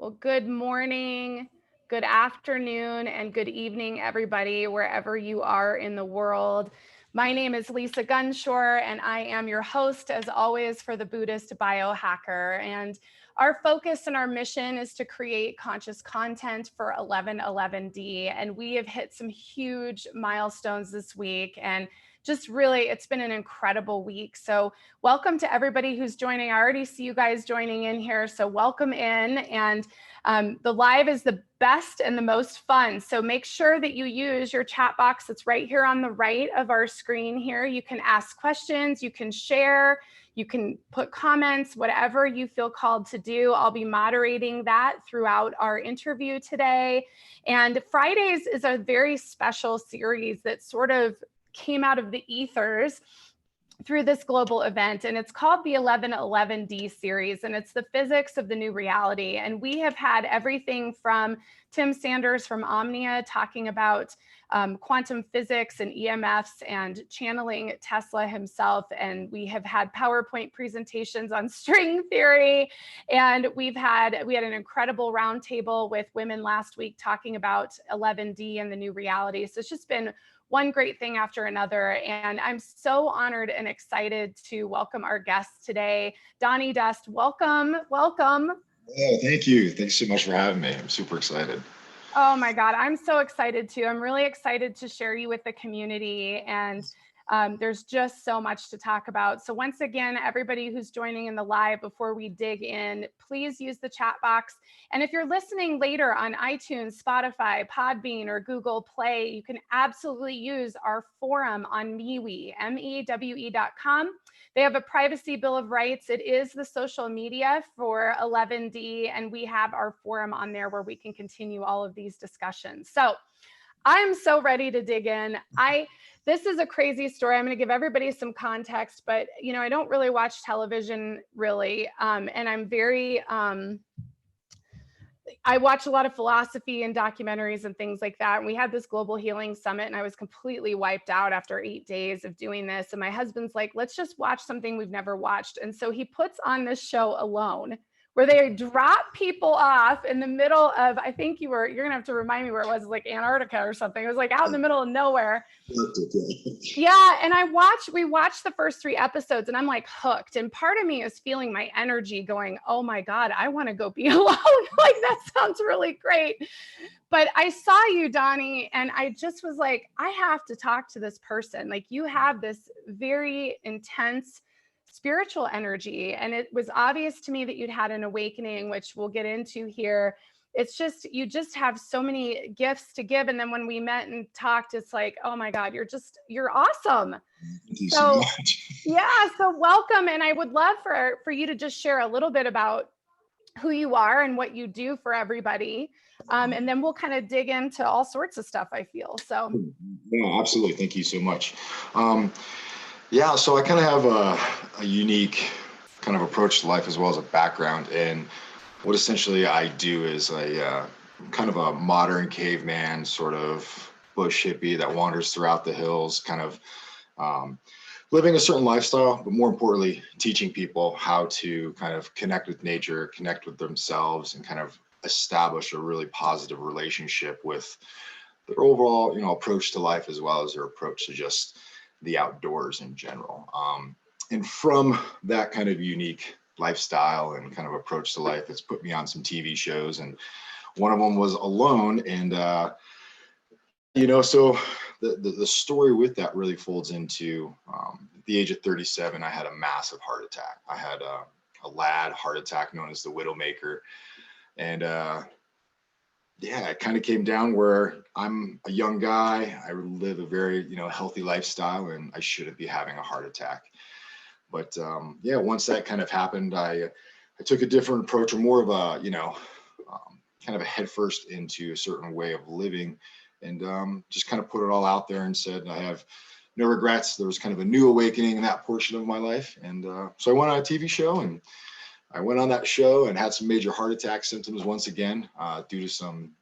Well, good morning, good afternoon, and good evening, everybody, wherever you are in the world. My name is Lisa Gunshore, and I am your host, as always, for the Buddhist Biohacker. And our focus and our mission is to create conscious content for 1111D. And we have hit some huge milestones this week. And just really, it's been an incredible week. So welcome to everybody who's joining. I already see you guys joining in here. So welcome in. And the live is the best and the most fun. So make sure that you use your chat box that's right here on the right of our screen here. You can ask questions, you can share, you can put comments, whatever you feel called to do. I'll be moderating that throughout our interview today. And Fridays is a very special series that sort of came out of the ethers through this global event, and it's called the 1111D series, and it's the physics of the new reality. And we have had everything from Tim Sanders from Omnia talking about quantum physics and EMFs and channeling Tesla himself. And we have had PowerPoint presentations on string theory. And we had an incredible roundtable with women last week talking about 11D and the new reality. So it's just been one great thing after another. And I'm so honored and excited to welcome our guest today, Donny Dust. Welcome, welcome. Oh, thank you. Thanks so much for having me. I'm super excited. Oh my God, I'm so excited too. I'm really excited to share you with the community, and there's just so much to talk about. So once again, everybody who's joining in the live, before we dig in, please use the chat box. And if you're listening later on iTunes, Spotify, Podbean, or Google Play, you can absolutely use our forum on MeWe, mewe.com. They have a privacy bill of rights. It is the social media for 11D, and we have our forum on there where we can continue all of these discussions. So I'm so ready to dig in. This is a crazy story. I'm going to give everybody some context, but I don't really watch television really, and I'm very I watch a lot of philosophy and documentaries and things like that. And we had this global healing summit, and I was completely wiped out after 8 days of doing this. And my husband's like, let's just watch something we've never watched. And so he puts on this show Alone, where they drop people off in the middle of, I think you're going to have to remind me where it was, like Antarctica or something. It was like out in the middle of nowhere. Yeah. And we watched the first 3 episodes, and I'm like hooked. And part of me is feeling my energy going, oh my God, I want to go be alone. Like, that sounds really great. But I saw you, Donny, and I just was like, I have to talk to this person. Like, you have this very intense spiritual energy. And it was obvious to me that you'd had an awakening, which we'll get into here. It's just, you just have so many gifts to give. And then when we met and talked, it's like, oh my God, you're awesome. Thank you so much. Yeah, so welcome. And I would love for you to just share a little bit about who you are and what you do for everybody. And then we'll kind of dig into all sorts of stuff, I feel. So Yeah, absolutely. Thank you so much. Yeah, so I kind of have a unique kind of approach to life as well as a background. And what essentially I do is kind of a modern caveman, sort of bush hippie that wanders throughout the hills, kind of living a certain lifestyle, but more importantly, teaching people how to kind of connect with nature, connect with themselves, and kind of establish a really positive relationship with their overall, approach to life, as well as their approach to just the outdoors in general. And from that kind of unique lifestyle and kind of approach to life, it's put me on some TV shows, and one of them was Alone. And so the story with that really folds into at the age of 37, I had a massive heart attack. I had a lad heart attack known as the Widowmaker. And it kind of came down where I'm a young guy. I live a very, healthy lifestyle, and I shouldn't be having a heart attack. But once that kind of happened, I took a different approach, or more of a, kind of a head first into a certain way of living, and just kind of put it all out there and said, I have no regrets. There was kind of a new awakening in that portion of my life. And so I went on a TV show, and I went on that show and had some major heart attack symptoms once again, due to some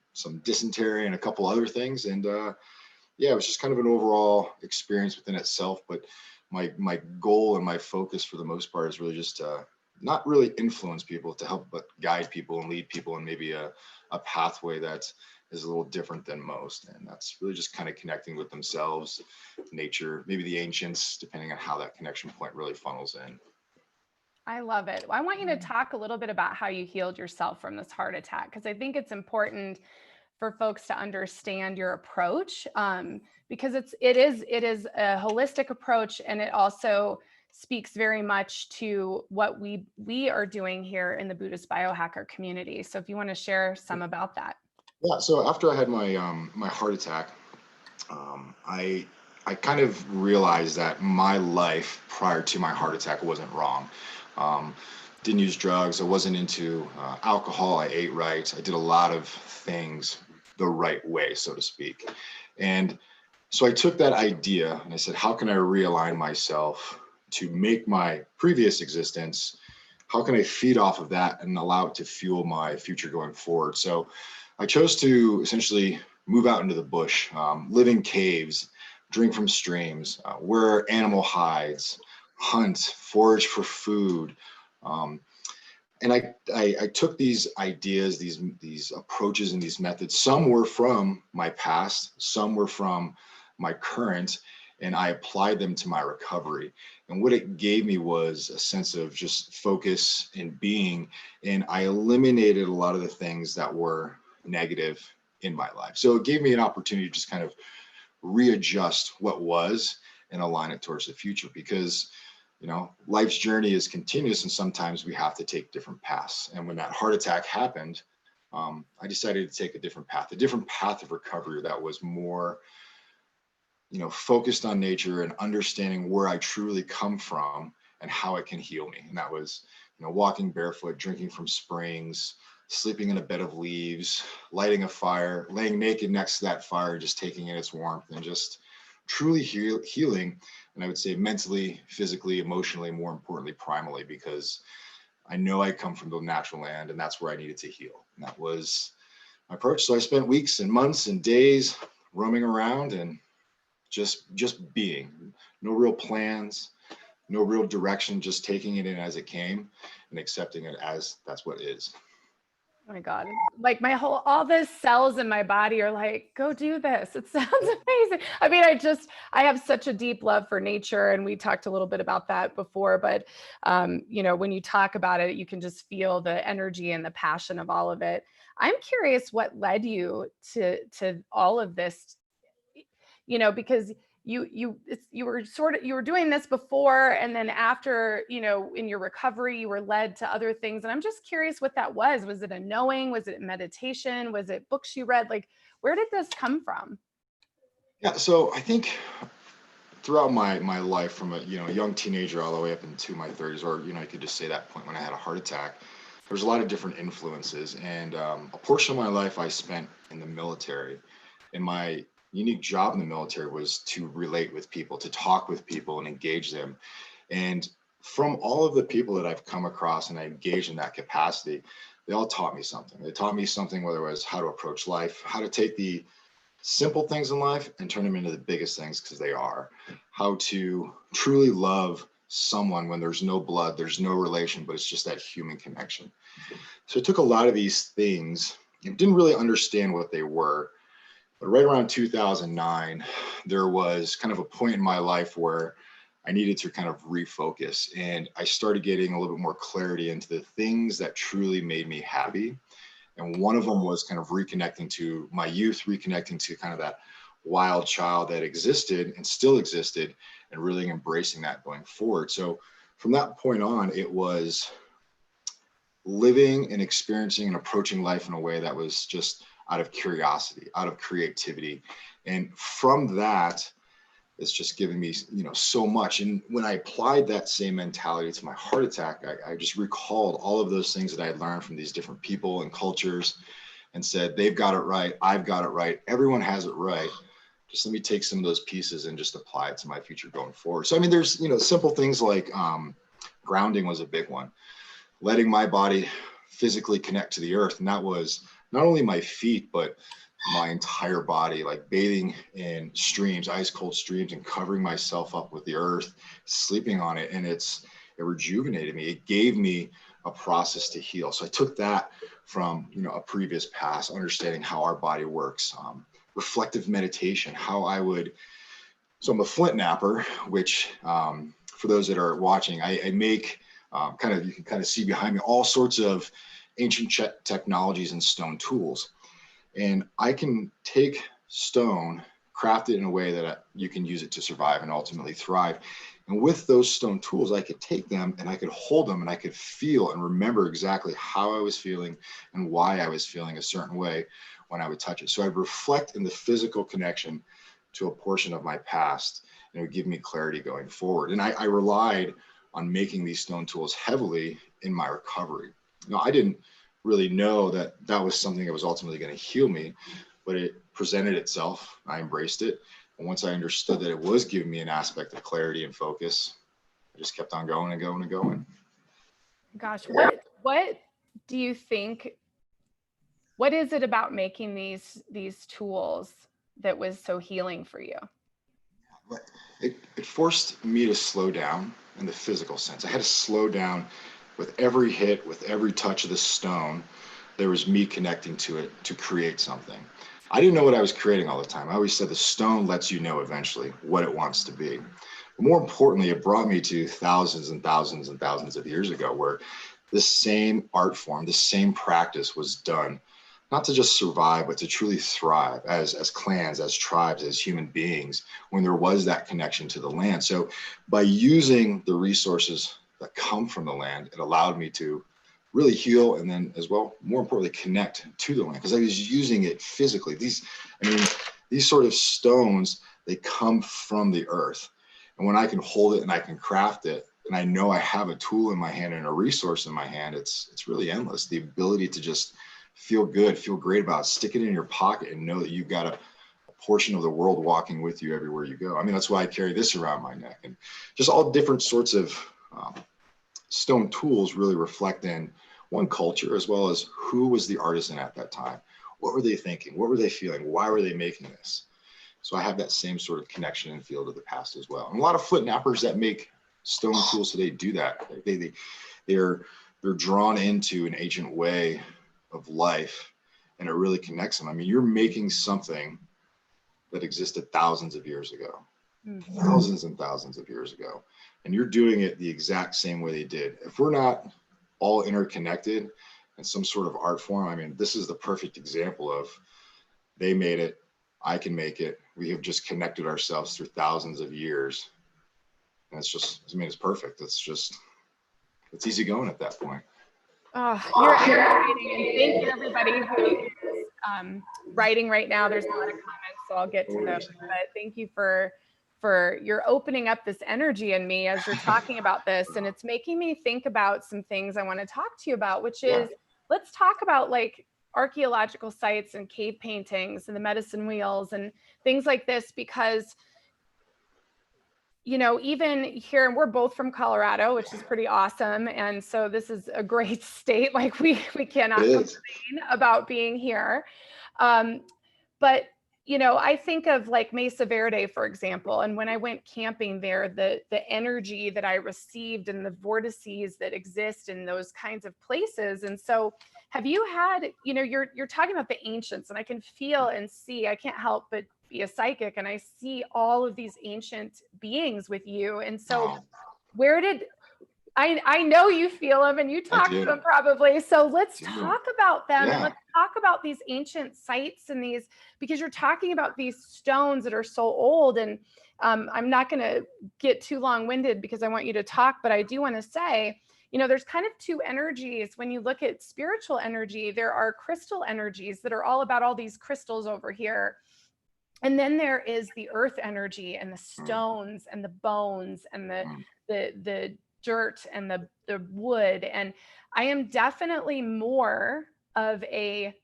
dysentery and a couple other things. And it was just kind of an overall experience within itself. But my goal and my focus for the most part is really just to not really influence people, to help but guide people and lead people in maybe a pathway that is a little different than most. And that's really just kind of connecting with themselves, nature, maybe the ancients, depending on how that connection point really funnels in. I love it. I want you to talk a little bit about how you healed yourself from this heart attack, because I think it's important for folks to understand your approach, because it is a holistic approach, and it also speaks very much to what we are doing here in the Buddhist biohacker community. So if you want to share some about that. Yeah. So after I had my my heart attack, I kind of realized that my life prior to my heart attack wasn't wrong. Um, didn't use drugs. I wasn't into alcohol. I ate right. I did a lot of things the right way, so to speak. And so I took that idea and I said, how can I realign myself to make my previous existence? How can I feed off of that and allow it to fuel my future going forward? So I chose to essentially move out into the bush, live in caves, drink from streams, wear animal hides, hunt, forage for food. Um, and I took these ideas, these approaches and these methods. Some were from my past, some were from my current, and I applied them to my recovery. And what it gave me was a sense of just focus and being, and I eliminated a lot of the things that were negative in my life. So it gave me an opportunity to just kind of readjust what was and align it towards the future, because life's journey is continuous, and sometimes we have to take different paths. And when that heart attack happened, I decided to take a different path of recovery that was more focused on nature and understanding where I truly come from and how it can heal me. And that was walking barefoot, drinking from springs, sleeping in a bed of leaves, lighting a fire, laying naked next to that fire, just taking in its warmth, and just truly healing. And I would say mentally, physically, emotionally, more importantly, primally, because I know I come from the natural land, and that's where I needed to heal. And that was my approach. So I spent weeks and months and days roaming around and just being. No real plans, no real direction, just taking it in as it came and accepting it as that's what is. Oh my God. Like all the cells in my body are like, go do this. It sounds amazing. I mean, I have such a deep love for nature, and we talked a little bit about that before, but when you talk about it, you can just feel the energy and the passion of all of it. I'm curious what led you to all of this, because you were doing this before, and then after, in your recovery, you were led to other things. And I'm just curious what that was. Was it a knowing? Was it meditation? Was it books you read? Like, where did this come from? Yeah, so I think throughout my life, from a young teenager all the way up into my 30s, or you could just say that point when I had a heart attack, there's a lot of different influences. And a portion of my life I spent in the military, and my unique job in the military was to relate with people, to talk with people and engage them. And from all of the people that I've come across and I engaged in that capacity, they all taught me something. They taught me something, whether it was how to approach life, how to take the simple things in life and turn them into the biggest things, because they are, how to truly love someone when there's no blood, there's no relation, but it's just that human connection. So I took a lot of these things and didn't really understand what they were. But right around 2009, there was kind of a point in my life where I needed to kind of refocus, and I started getting a little bit more clarity into the things that truly made me happy. And one of them was kind of reconnecting to my youth, reconnecting to kind of that wild child that existed and still existed, and really embracing that going forward. So from that point on, it was living and experiencing and approaching life in a way that was just out of curiosity, out of creativity. And from that, it's just given me, so much. And when I applied that same mentality to my heart attack, I just recalled all of those things that I had learned from these different people and cultures, and said, they've got it right. I've got it right. Everyone has it right. Just let me take some of those pieces and just apply it to my future going forward. So, I mean, there's, simple things like grounding was a big one, letting my body physically connect to the earth. And that was not only my feet, but my entire body, like bathing in streams, ice cold streams, and covering myself up with the earth, sleeping on it. And it's It rejuvenated me. It gave me a process to heal. So I took that from, a previous past, understanding how our body works, reflective meditation, how I would. So I'm a flint napper, which for those that are watching, I make you can kind of see behind me all sorts of ancient technologies and stone tools. And I can take stone, craft it in a way that you can use it to survive and ultimately thrive. And with those stone tools, I could take them and I could hold them and I could feel and remember exactly how I was feeling and why I was feeling a certain way when I would touch it. So I'd reflect in the physical connection to a portion of my past, and it would give me clarity going forward. And I relied on making these stone tools heavily in my recovery. I didn't really know that that was something that was ultimately going to heal me, but it presented itself. I embraced it. And once I understood that it was giving me an aspect of clarity and focus, I just kept on going and going and going. Gosh, what do you think, what is it about making these tools that was so healing for you? It forced me to slow down in the physical sense. I had to slow down with every hit, with every touch of the stone. There was me connecting to it to create something. I didn't know what I was creating all the time. I always said the stone lets you know eventually what it wants to be. But more importantly, it brought me to thousands and thousands and thousands of years ago, where the same art form, the same practice was done, not to just survive, but to truly thrive as clans, as tribes, as human beings, when there was that connection to the land. So by using the resources that come from the land, it allowed me to really heal, and then as well, more importantly, connect to the land, because I was using it physically. These sort of stones, they come from the earth. And when I can hold it and I can craft it, and I know I have a tool in my hand and a resource in my hand, it's really endless. The ability to just feel good, feel great about it, stick it in your pocket and know that you've got a portion of the world walking with you everywhere you go. That's why I carry this around my neck. And just all different sorts of stone tools really reflect in one culture, as well as who was the artisan at that time. What were they thinking? What were they feeling? Why were they making this? So I have that same sort of connection and feel to the past as well. And a lot of flint nappers that make stone tools today do that. They're drawn into an ancient way of life, and it really connects them. You're making something that existed thousands of years ago, thousands and thousands of years ago, and you're doing it the exact same way they did. If we're not all interconnected in some sort of art form, this is the perfect example of they made it, I can make it. We have just connected ourselves through thousands of years, and it's just, it's perfect. It's easy going at that point. Oh, you're educating, and thank you everybody who is writing right now. There's a lot of comments, so I'll get to those. But thank you for you're opening up this energy in me as you're talking about this, and it's making me think about some things I want to talk to you about, which is, let's talk about like archaeological sites and cave paintings and the medicine wheels and things like this, because even here, and we're both from Colorado, which is pretty awesome. And so this is a great state. Like we cannot complain about being here. But, I think of like Mesa Verde, for example. And when I went camping there, the energy that I received and the vortices that exist in those kinds of places. And so have you had, you're talking about the ancients, and I can feel and see, I can't help but be a psychic, and I see all of these ancient beings with you. And so where did I know you feel them and you talk to them probably. So let's talk about them, and let's talk about these ancient sites and these, because you're talking about these stones that are so old. And I'm not going to get too long-winded because I want you to talk, but I do want to say, there's kind of two energies. When you look at spiritual energy, there are crystal energies that are all about all these crystals over here. And then there is the earth energy and the stones and the bones and the dirt and the wood. And I am definitely more of a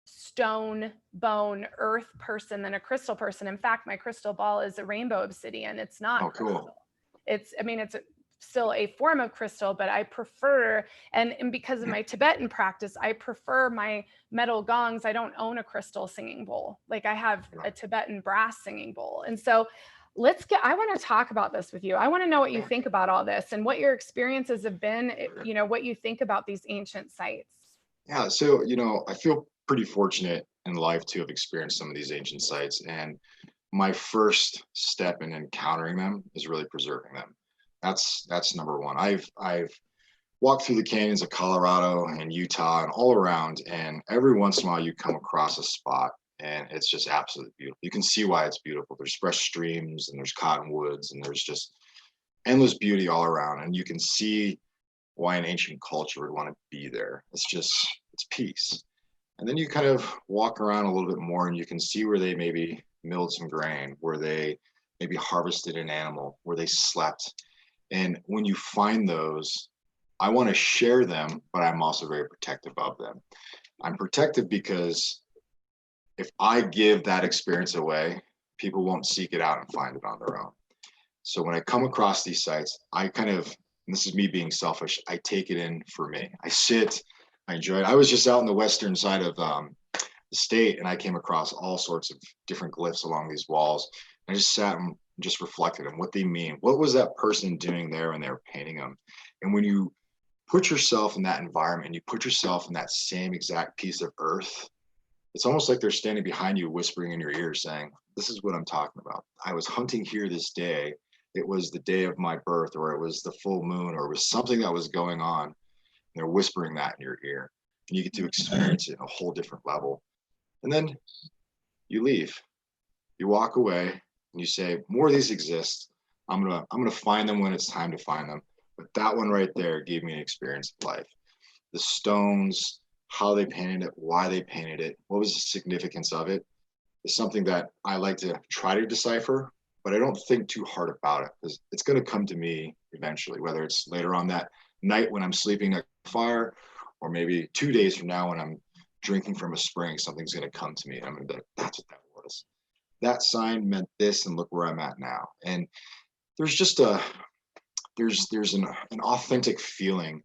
stone, bone, earth person than a crystal person. In fact, my crystal ball is a rainbow obsidian. It's not crystal. It's still a form of crystal, but I prefer, and because of my Tibetan practice, I prefer my metal gongs. I don't own a crystal singing bowl. Like I have a Tibetan brass singing bowl. And so I want to talk about this with you. I want to know what you think about all this and what your experiences have been, what you think about these ancient sites. Yeah, so I feel pretty fortunate in life to have experienced some of these ancient sites, and my first step in encountering them is really preserving them. That's number one. I've walked through the canyons of Colorado and Utah and all around, and every once in a while you come across a spot and it's just absolutely beautiful. You can see why it's beautiful. There's fresh streams and there's cottonwoods and there's just endless beauty all around, and you can see why an ancient culture would want to be there. It's peace. And then you kind of walk around a little bit more and you can see where they maybe milled some grain, where they maybe harvested an animal, where they slept. And when you find those, I want to share them, but I'm also very protective of them. I'm protective because if I give that experience away, people won't seek it out and find it on their own. So when I come across these sites, I kind of, and this is me being selfish, I take it in for me. I sit, I enjoy it. I was just out in the western side of the state, and I came across all sorts of different glyphs along these walls. I just sat and just reflected on what they mean. What was that person doing there when they were painting them? And when you put yourself in that environment, you put yourself in that same exact piece of earth, it's almost like they're standing behind you, whispering in your ear, saying, this is what I'm talking about. I was hunting here this day. It was the day of my birth, or it was the full moon, or it was something that was going on. And they're whispering that in your ear. And you get to experience it at a whole different level. And then you leave. You walk away and you say, more of these exist. I'm gonna find them when it's time to find them. But that one right there gave me an experience of life. The stones, how they painted it, why they painted it, what was the significance of it, is something that I like to try to decipher, but I don't think too hard about it because it's going to come to me eventually, whether it's later on that night when I'm sleeping at the fire, or maybe 2 days from now when I'm drinking from a spring, something's going to come to me. And I'm going to be like, that's what that was. That sign meant this, and look where I'm at now. And there's just there's an authentic feeling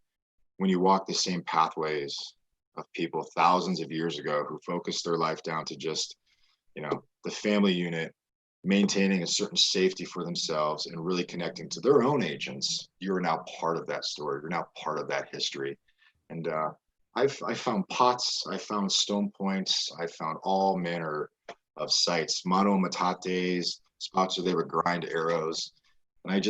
when you walk the same pathways of people thousands of years ago who focused their life down to just, the family unit, maintaining a certain safety for themselves and really connecting to their own agents. You're now part of that story. You're now part of that history. And I found pots, I found stone points, I found all manner of sites, mano matates, spots where they would grind arrows. And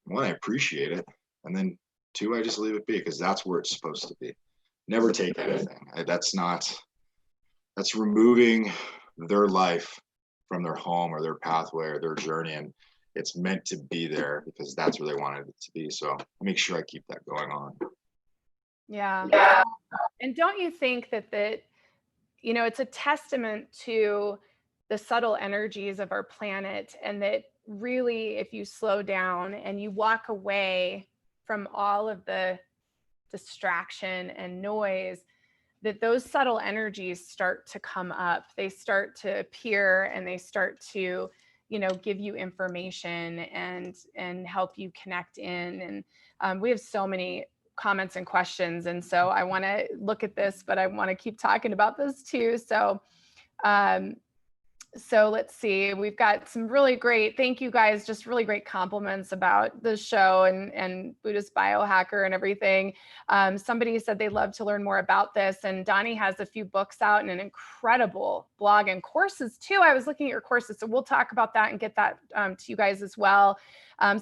one, I appreciate it. And then two, I just leave it be because that's where it's supposed to be. Never take anything. That's removing their life from their home or their pathway or their journey. And it's meant to be there because that's where they wanted it to be. So make sure I keep that going on. Yeah. And don't you think that it's a testament to the subtle energies of our planet, and that really, if you slow down and you walk away from all of the distraction and noise, that those subtle energies start to come up, they start to appear, and they start to, give you information and help you connect in. And we have so many comments and questions, and so I want to look at this, but I want to keep talking about this too. So let's see, we've got some really great, thank you guys, just really great compliments about the show and Buddhist Biohacker and everything. Somebody said they'd love to learn more about this, and Donny has a few books out and an incredible blog and courses too. I was looking at your courses, so we'll talk about that and get that to you guys as well.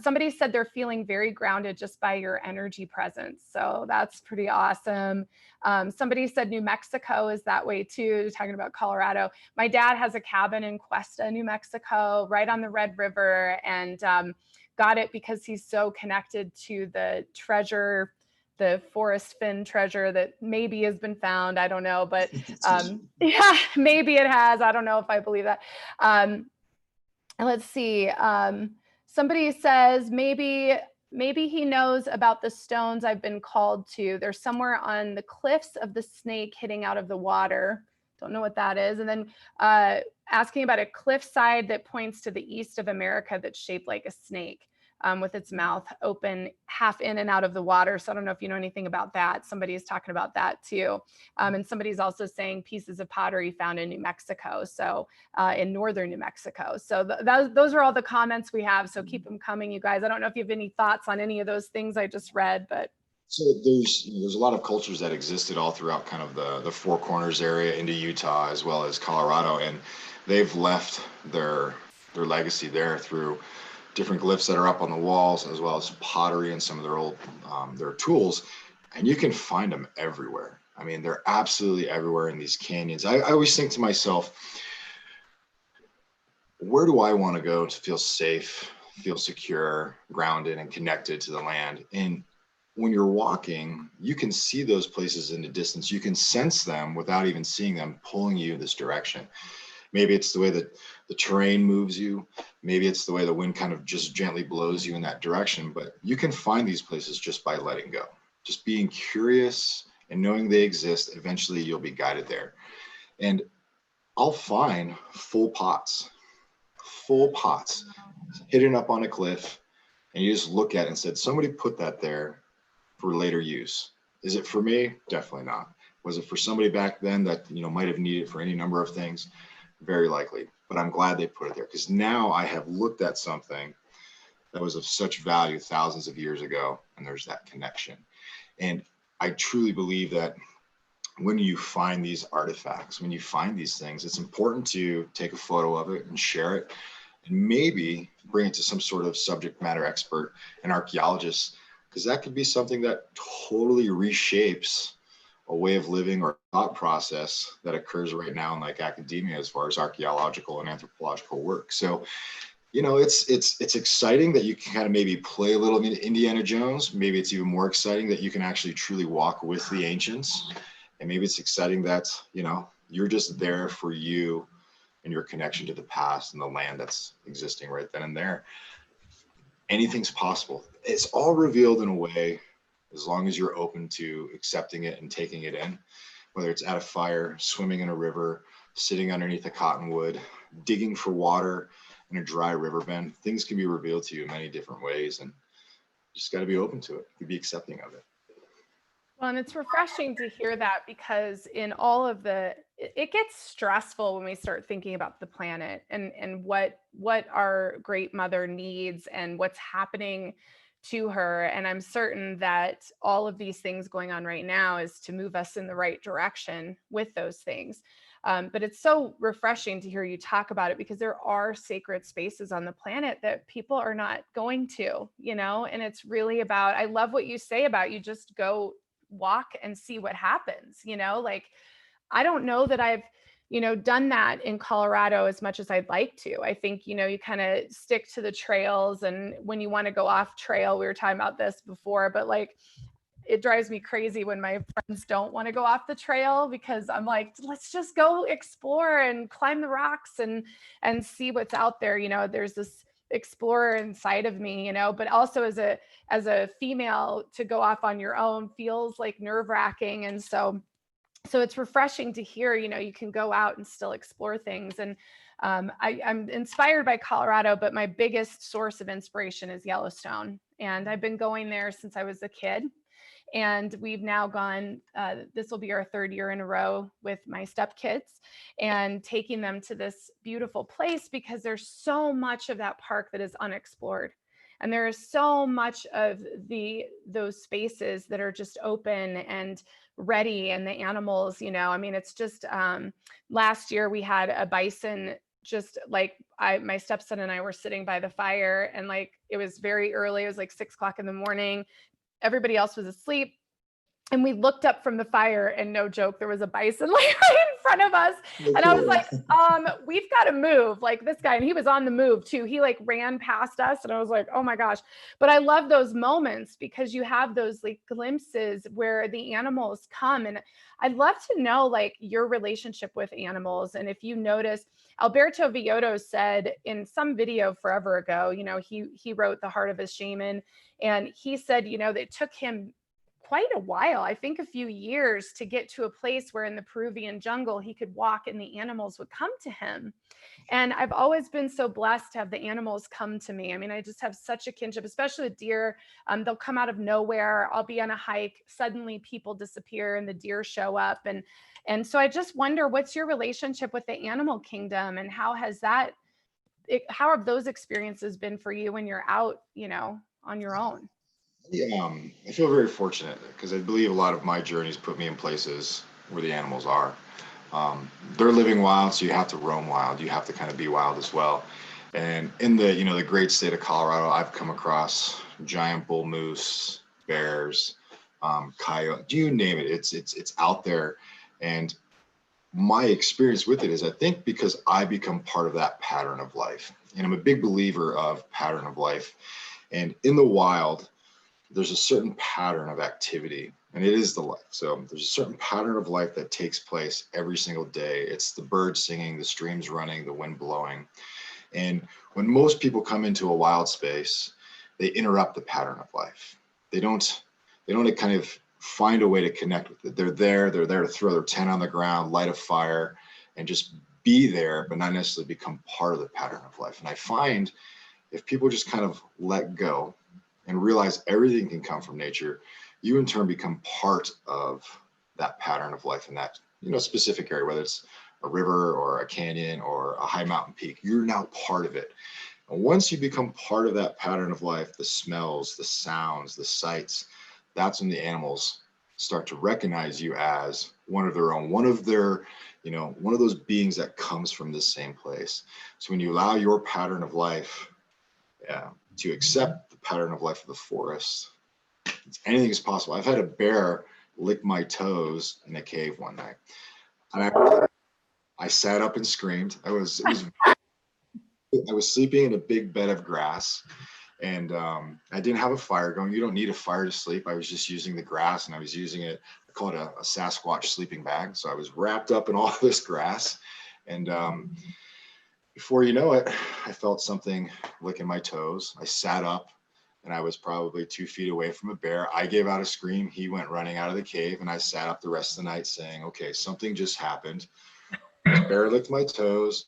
Somebody said they're feeling very grounded just by your energy presence. So that's pretty awesome. Somebody said New Mexico is that way too, talking about Colorado. My dad has a cabin in Cuesta, New Mexico, right on the Red River, and got it because he's so connected to the treasure, the forest fin treasure that maybe has been found. I don't know, but yeah, maybe it has. I don't know if I believe that. And let's see. Somebody says maybe he knows about the stones I've been called to. They're somewhere on the cliffs of the snake hitting out of the water. Don't know what that is. And then asking about a cliffside that points to the east of America that's shaped like a snake. with its mouth open, half in and out of the water. So I don't know if you know anything about that. Somebody is talking about that too. And somebody's also saying pieces of pottery found in New Mexico. So in northern New Mexico. So those are all the comments we have. So keep them coming, you guys. I don't know if you have any thoughts on any of those things I just read, but. So there's a lot of cultures that existed all throughout kind of the Four Corners area into Utah as well as Colorado, and they've left their legacy there through different glyphs that are up on the walls, as well as pottery and some of their old their tools, and you can find them everywhere. I mean, they're absolutely everywhere in these canyons. I always think to myself, where do I want to go to feel safe, feel secure, grounded, and connected to the land? And when you're walking, you can see those places in the distance. You can sense them without even seeing them pulling you in this direction. Maybe it's the way that the terrain moves you. Maybe it's the way the wind kind of just gently blows you in that direction. But you can find these places just by letting go. Just being curious and knowing they exist, eventually you'll be guided there. And I'll find full pots hidden up on a cliff. And you just look at it and said, somebody put that there for later use. Is it for me? Definitely not. Was it for somebody back then that, you know, might have needed it for any number of things? Very likely. But I'm glad they put it there, because now I have looked at something that was of such value thousands of years ago, and there's that connection. And I truly believe that when you find these artifacts, when you find these things, it's important to take a photo of it and share it, and maybe bring it to some sort of subject matter expert, an archaeologist, because that could be something that totally reshapes a way of living or thought process that occurs right now in like academia as far as archaeological and anthropological work. So, you know, it's exciting that you can kind of maybe play a little Indiana Jones. Maybe it's even more exciting that you can actually truly walk with the ancients. And maybe it's exciting that, you know, you're just there for you and your connection to the past and the land that's existing right then and there. Anything's possible. It's all revealed in a way, as long as you're open to accepting it and taking it in, whether it's at a fire, swimming in a river, sitting underneath a cottonwood, digging for water in a dry river bend. Things can be revealed to you in many different ways, and you just got to be open to it, to be accepting of it. Well, and it's refreshing to hear that, because in all of it gets stressful when we start thinking about the planet and what our great mother needs and what's happening to her. And I'm certain that all of these things going on right now is to move us in the right direction with those things. But it's so refreshing to hear you talk about it, because there are sacred spaces on the planet that people are not going to, you know, and it's really about, I love what you say about you just go walk and see what happens, you know, like, I don't know that I've, you know, done that in Colorado as much as I'd like to. I think, you know, you kind of stick to the trails, and when you want to go off trail, we were talking about this before, but like, it drives me crazy when my friends don't want to go off the trail, because I'm like, let's just go explore and climb the rocks and see what's out there. You know, there's this explorer inside of me, you know, but also as a female, to go off on your own feels like nerve-wracking. And so it's refreshing to hear, you know, you can go out and still explore things. And I'm inspired by Colorado, but my biggest source of inspiration is Yellowstone. And I've been going there since I was a kid. And we've now gone, this will be our third year in a row with my stepkids, and taking them to this beautiful place, because there's so much of that park that is unexplored. And there is so much of those spaces that are just open and ready, and the animals, you know, I mean, it's just, last year we had a bison, just like my stepson and I were sitting by the fire, and like, it was very early. It was like 6 o'clock in the morning. Everybody else was asleep. And we looked up from the fire, and no joke, there was a bison like right in front of us. And I was like, we've got to move, like this guy. And he was on the move too. He like ran past us, and I was like, oh my gosh. But I love those moments, because you have those like glimpses where the animals come. And I'd love to know like your relationship with animals. And if you notice, Alberto Villoldo said in some video forever ago, you know, he wrote The Heart of a Shaman. And he said, you know, that it took him quite a while, I think a few years, to get to a place where in the Peruvian jungle he could walk and the animals would come to him. And I've always been so blessed to have the animals come to me. I mean, I just have such a kinship, especially with deer. They'll come out of nowhere. I'll be on a hike, suddenly people disappear and the deer show up. And so I just wonder, what's your relationship with the animal kingdom, and how has how have those experiences been for you when you're out, on your own? Yeah, I feel very fortunate because I believe a lot of my journeys put me in places where the animals are. They're living wild, so you have to roam wild. You have to kind of be wild as well. And in the great state of Colorado, I've come across giant bull moose, bears, coyote, you name it. It's out there. And my experience with it is, I think, because I become part of that pattern of life. And I'm a big believer of pattern of life. And in the wild, there's a certain pattern of activity, and it is the life. So there's a certain pattern of life that takes place every single day. It's the birds singing, the streams running, the wind blowing. And when most people come into a wild space, they interrupt the pattern of life. They don't kind of find a way to connect with it. They're there to throw their tent on the ground, light a fire, and just be there, but not necessarily become part of the pattern of life. And I find if people just kind of let go and realize everything can come from nature, you in turn become part of that pattern of life in that specific area, whether it's a river or a canyon or a high mountain peak. You're now part of it. And once you become part of that pattern of life, the smells, the sounds, the sights, that's when the animals start to recognize you as one of their own, one of those beings that comes from this same place. So when you allow your pattern of life to accept the pattern of life of the forest, anything is possible. I've had a bear lick my toes in a cave one night, and I sat up and screamed. I was sleeping in a big bed of grass, and I didn't have a fire going. You don't need a fire to sleep. I was just using the grass, and I was using it. I call it a Sasquatch sleeping bag. So I was wrapped up in all this grass, and before you know it, I felt something licking my toes. I sat up, and I was probably 2 feet away from a bear. I gave out a scream. He went running out of the cave, and I sat up the rest of the night saying, okay, something just happened. This bear licked my toes.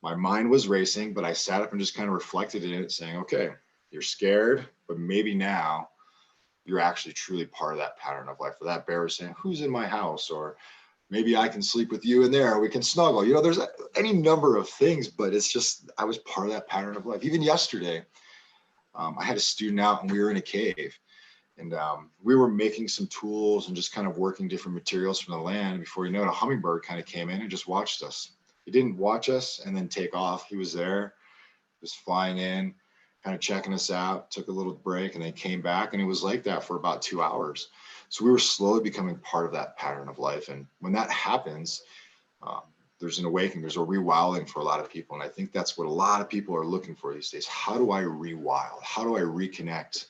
My mind was racing, but I sat up and just kind of reflected in it, saying, okay, you're scared, but maybe now you're actually truly part of that pattern of life. Or that bear was saying, who's in my house? Or maybe I can sleep with you in there. We can snuggle. There's any number of things, but it's just, I was part of that pattern of life. Even yesterday, I had a student out and we were in a cave, and we were making some tools and just kind of working different materials from the land. Before you know it, a hummingbird kind of came in and just watched us. He didn't watch us and then take off. He was there, just flying in, kind of checking us out, took a little break, and then came back. And it was like that for about 2 hours. So we were slowly becoming part of that pattern of life. And when that happens, there's an awakening, there's a rewilding for a lot of people. And I think that's what a lot of people are looking for these days. How do I rewild? How do I reconnect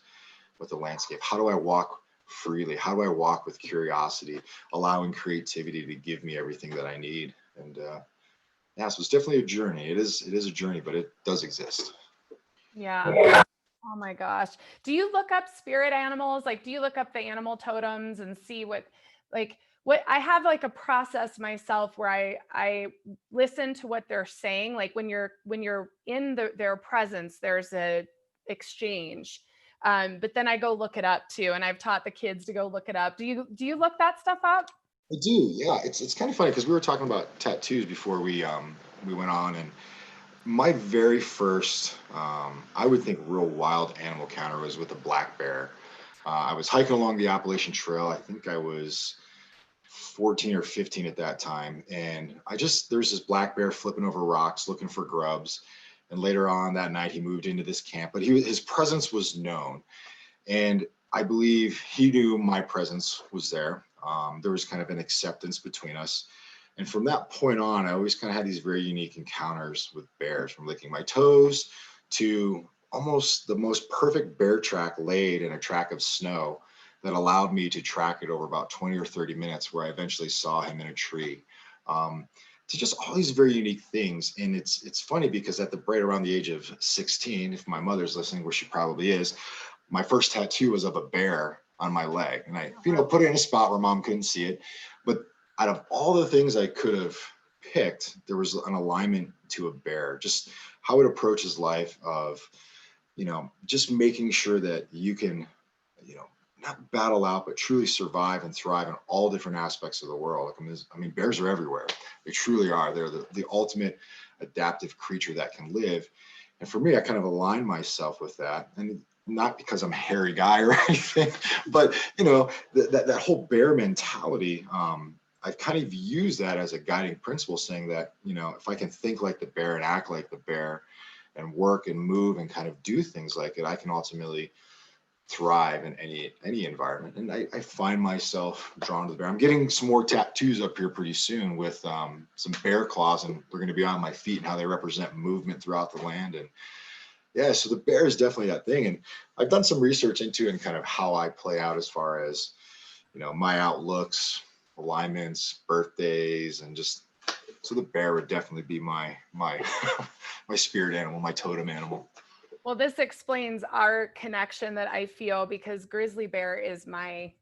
with the landscape? How do I walk freely? How do I walk with curiosity, allowing creativity to give me everything that I need? And so it's definitely a journey. It is a journey, but it does exist. Yeah. Oh my gosh. Do you look up spirit animals? Like, do you look up the animal totems and see what I have like a process myself where I listen to what they're saying. Like when you're in their presence, there's a exchange. But then I go look it up too. And I've taught the kids to go look it up. Do you look that stuff up? I do, yeah. It's kind of funny because we were talking about tattoos before we went on, and my very first, I would think, real wild animal encounter was with a black bear. I was hiking along the Appalachian Trail. I think I was 14 or 15 at that time. And there's this black bear flipping over rocks looking for grubs. And later on that night, he moved into this camp, but his presence was known. And I believe he knew my presence was there. There was kind of an acceptance between us. And from that point on, I always kind of had these very unique encounters with bears, from licking my toes to almost the most perfect bear track laid in a track of snow that allowed me to track it over about 20 or 30 minutes, where I eventually saw him in a tree. To just all these very unique things. And it's funny because right around the age of 16, if my mother's listening, which she probably is, my first tattoo was of a bear on my leg, and I, put it in a spot where mom couldn't see it. But out of all the things I could have picked, there was an alignment to a bear, just how it approaches life of, just making sure that you can, not battle out, but truly survive and thrive in all different aspects of the world. Like, I mean, bears are everywhere. They truly are. They're the ultimate adaptive creature that can live. And for me, I kind of align myself with that. And not because I'm a hairy guy or anything, but, that whole bear mentality, I've kind of used that as a guiding principle, saying that, if I can think like the bear and act like the bear and work and move and kind of do things like it, I can ultimately thrive in any environment. And I find myself drawn to the bear. I'm getting some more tattoos up here pretty soon with some bear claws, and they're going to be on my feet and how they represent movement throughout the land. And yeah, so the bear is definitely that thing. And I've done some research into it and kind of how I play out as far as, my outlooks, alignments, birthdays, and just, so the bear would definitely be my my spirit animal, my totem animal. Well, this explains our connection that I feel, because grizzly bear is my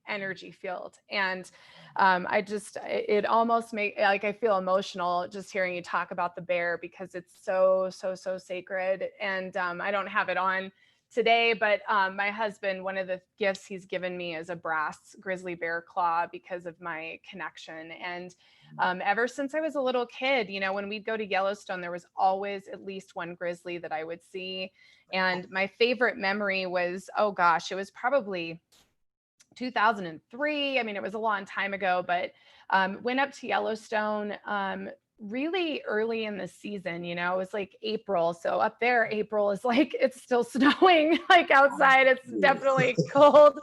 energy field. And it almost I feel emotional just hearing you talk about the bear, because it's so sacred. And I don't have it on today, but my husband, one of the gifts he's given me is a brass grizzly bear claw because of my connection. And ever since I was a little kid, when we'd go to Yellowstone, there was always at least one grizzly that I would see. And my favorite memory was, oh gosh, it was probably 2003. I mean, it was a long time ago, but went up to Yellowstone really early in the season. It was like April. So up there, April is like, it's still snowing, like outside, it's definitely cold.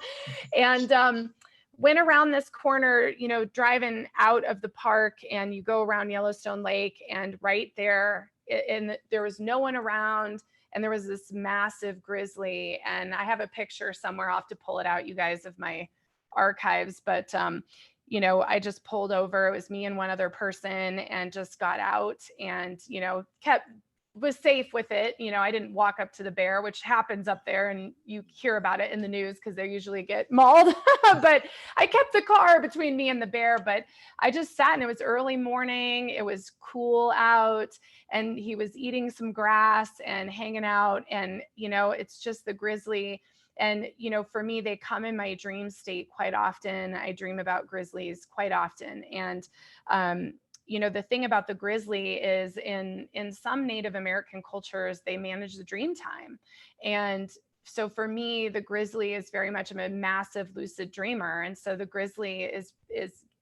And went around this corner, driving out of the park, and you go around Yellowstone Lake, and right there, and there was no one around. And there was this massive grizzly, and I have a picture somewhere. I'll have to pull it out, you guys, of my archives. But, I just pulled over. It was me and one other person, and just got out and, was safe with it. I didn't walk up to the bear, which happens up there, and you hear about it in the news because they usually get mauled. But I kept the car between me and the bear. But I just sat, and it was early morning. It was cool out, and he was eating some grass and hanging out. And, it's just the grizzly. And, for me, they come in my dream state quite often. I dream about grizzlies quite often. And, the thing about the grizzly is in some Native American cultures, they manage the dream time. And so for me, the grizzly is very much a massive lucid dreamer. And so the grizzly is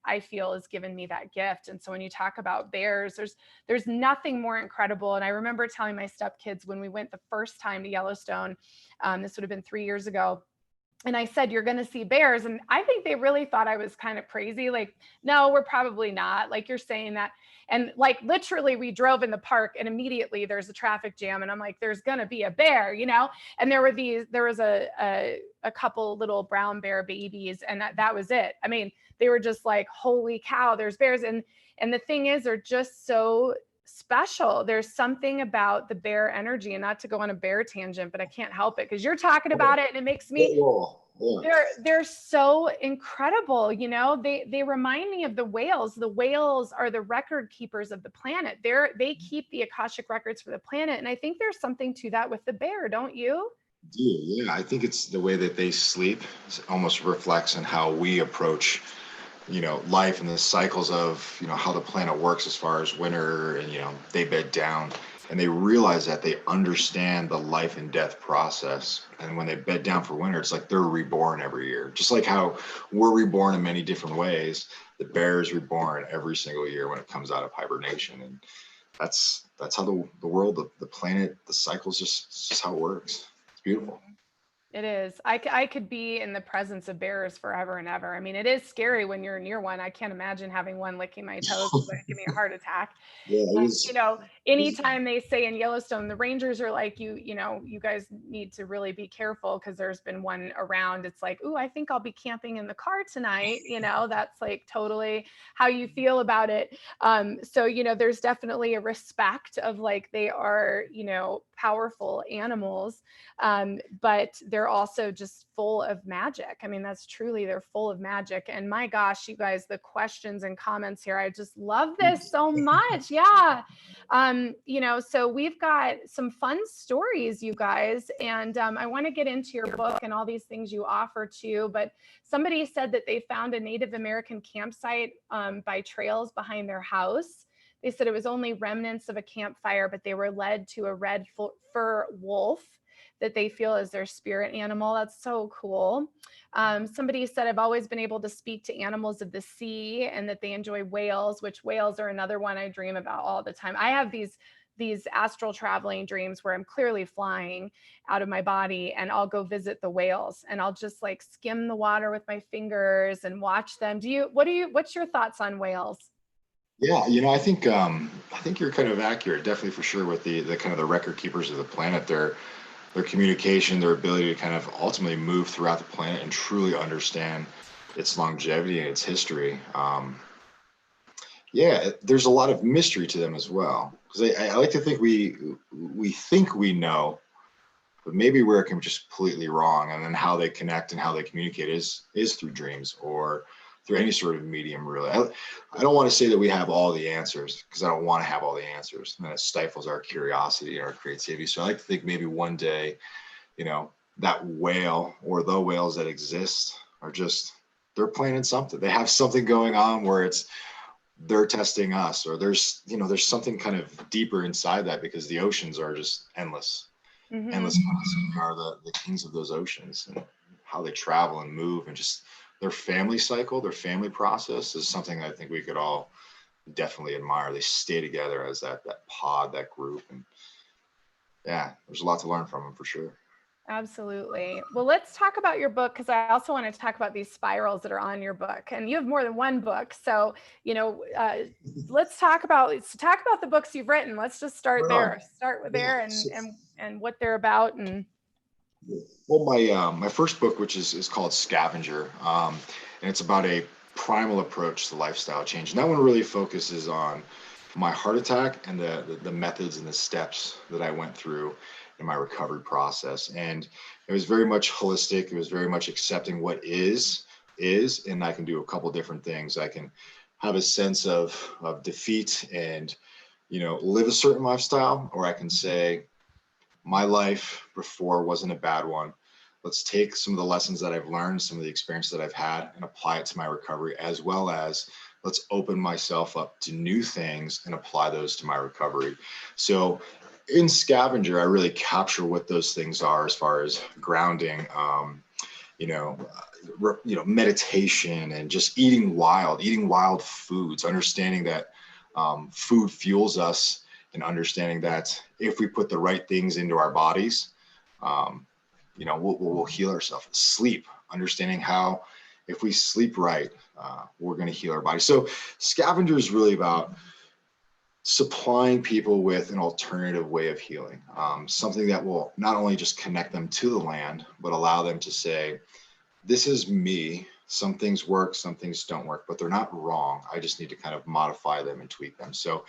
I feel has given me that gift. And so when you talk about bears, there's nothing more incredible. And I remember telling my stepkids when we went the first time to Yellowstone, this would have been 3 years ago, and I said, you're going to see bears. And I think they really thought I was kind of crazy. Like, no, we're probably not. Like, you're saying that. And like, literally, we drove in the park, and immediately there's a traffic jam. And I'm like, there's going to be a bear, And there was a couple little brown bear babies, and that was it. I mean, they were just like, holy cow, there's bears. And the thing is, they're just so special. There's something about the bear energy, and not to go on a bear tangent, but I can't help it because you're talking about it, and it makes me, they're so incredible. They remind me of the whales. The whales are the record keepers of the planet. They keep the Akashic records for the planet. And I think there's something to that with the bear, don't you? Yeah, I think it's the way that they sleep almost reflects on how we approach life and the cycles of how the planet works as far as winter, and they bed down, and they realize that they understand the life and death process. And when they bed down for winter, it's like they're reborn every year, just like how we're reborn in many different ways. The bear is reborn every single year when it comes out of hibernation. And that's how the world, the planet, the cycles, just how it works. It's beautiful. It is. I could be in the presence of bears forever and ever. I mean, it is scary when you're near one. I can't imagine having one licking my toes. It's going to give me a heart attack. Yeah, it was. Anytime they say in Yellowstone, the rangers are like, you guys need to really be careful because there's been one around. It's like, ooh, I think I'll be camping in the car tonight. That's like totally how you feel about it. So, there's definitely a respect of like, they are, powerful animals. But there they're also just full of magic. I mean, that's truly, they're full of magic. And my gosh, you guys, the questions and comments here, I just love this so much. Yeah. So we've got some fun stories, you guys, and I want to get into your book and all these things you offer too. But somebody said that they found a Native American campsite by trails behind their house. They said it was only remnants of a campfire, but they were led to a red fur wolf that they feel is their spirit animal. That's so cool. Somebody said, I've always been able to speak to animals of the sea and that they enjoy whales, which whales are another one I dream about all the time. I have these astral traveling dreams where I'm clearly flying out of my body, and I'll go visit the whales and I'll just like skim the water with my fingers and watch them. What's your thoughts on whales? Yeah, I think you're kind of accurate, definitely for sure, with the kind of the record keepers of the planet. Their communication, their ability to kind of ultimately move throughout the planet and truly understand its longevity and its history. Yeah, there's a lot of mystery to them as well. Because I like to think we think we know, but maybe we're completely wrong. And then how they connect and how they communicate is through dreams or through any sort of medium, really. I don't want to say that we have all the answers, because I don't want to have all the answers. And it stifles our curiosity and our creativity. So I like to think maybe one day, that whale or the whales that exist are just, they're planning something. They have something going on where they're testing us, or there's something kind of deeper inside that, because the oceans are just endless. Mm-hmm. Endless are the kings of those oceans, and how they travel and move, and just their family cycle, their family process is something I think we could all definitely admire. They stay together as that pod, that group. And yeah, there's a lot to learn from them for sure. Absolutely. Well, let's talk about your book, because I also want to talk about these spirals that are on your book, and you have more than one book. So, let's talk about the books you've written. Let's just start there. Start with there and what they're about. And well, my first book, which is called Scavenger, and it's about a primal approach to lifestyle change. And that one really focuses on my heart attack and the methods and the steps that I went through in my recovery process. And it was very much holistic. It was very much accepting what is, and I can do a couple different things. I can have a sense of defeat and, live a certain lifestyle, or I can say, my life before wasn't a bad one. Let's take some of the lessons that I've learned, some of the experiences that I've had, and apply it to my recovery, as well as let's open myself up to new things and apply those to my recovery. So in Scavenger, I really capture what those things are, as far as grounding, meditation, and just eating wild foods, understanding that food fuels us, and understanding that if we put the right things into our bodies, we'll heal ourselves. Sleep, understanding how if we sleep right, we're going to heal our body. So Scavenger is really about supplying people with an alternative way of healing, something that will not only just connect them to the land, but allow them to say, this is me. Some things work, some things don't work, but they're not wrong. I just need to kind of modify them and tweak them. So,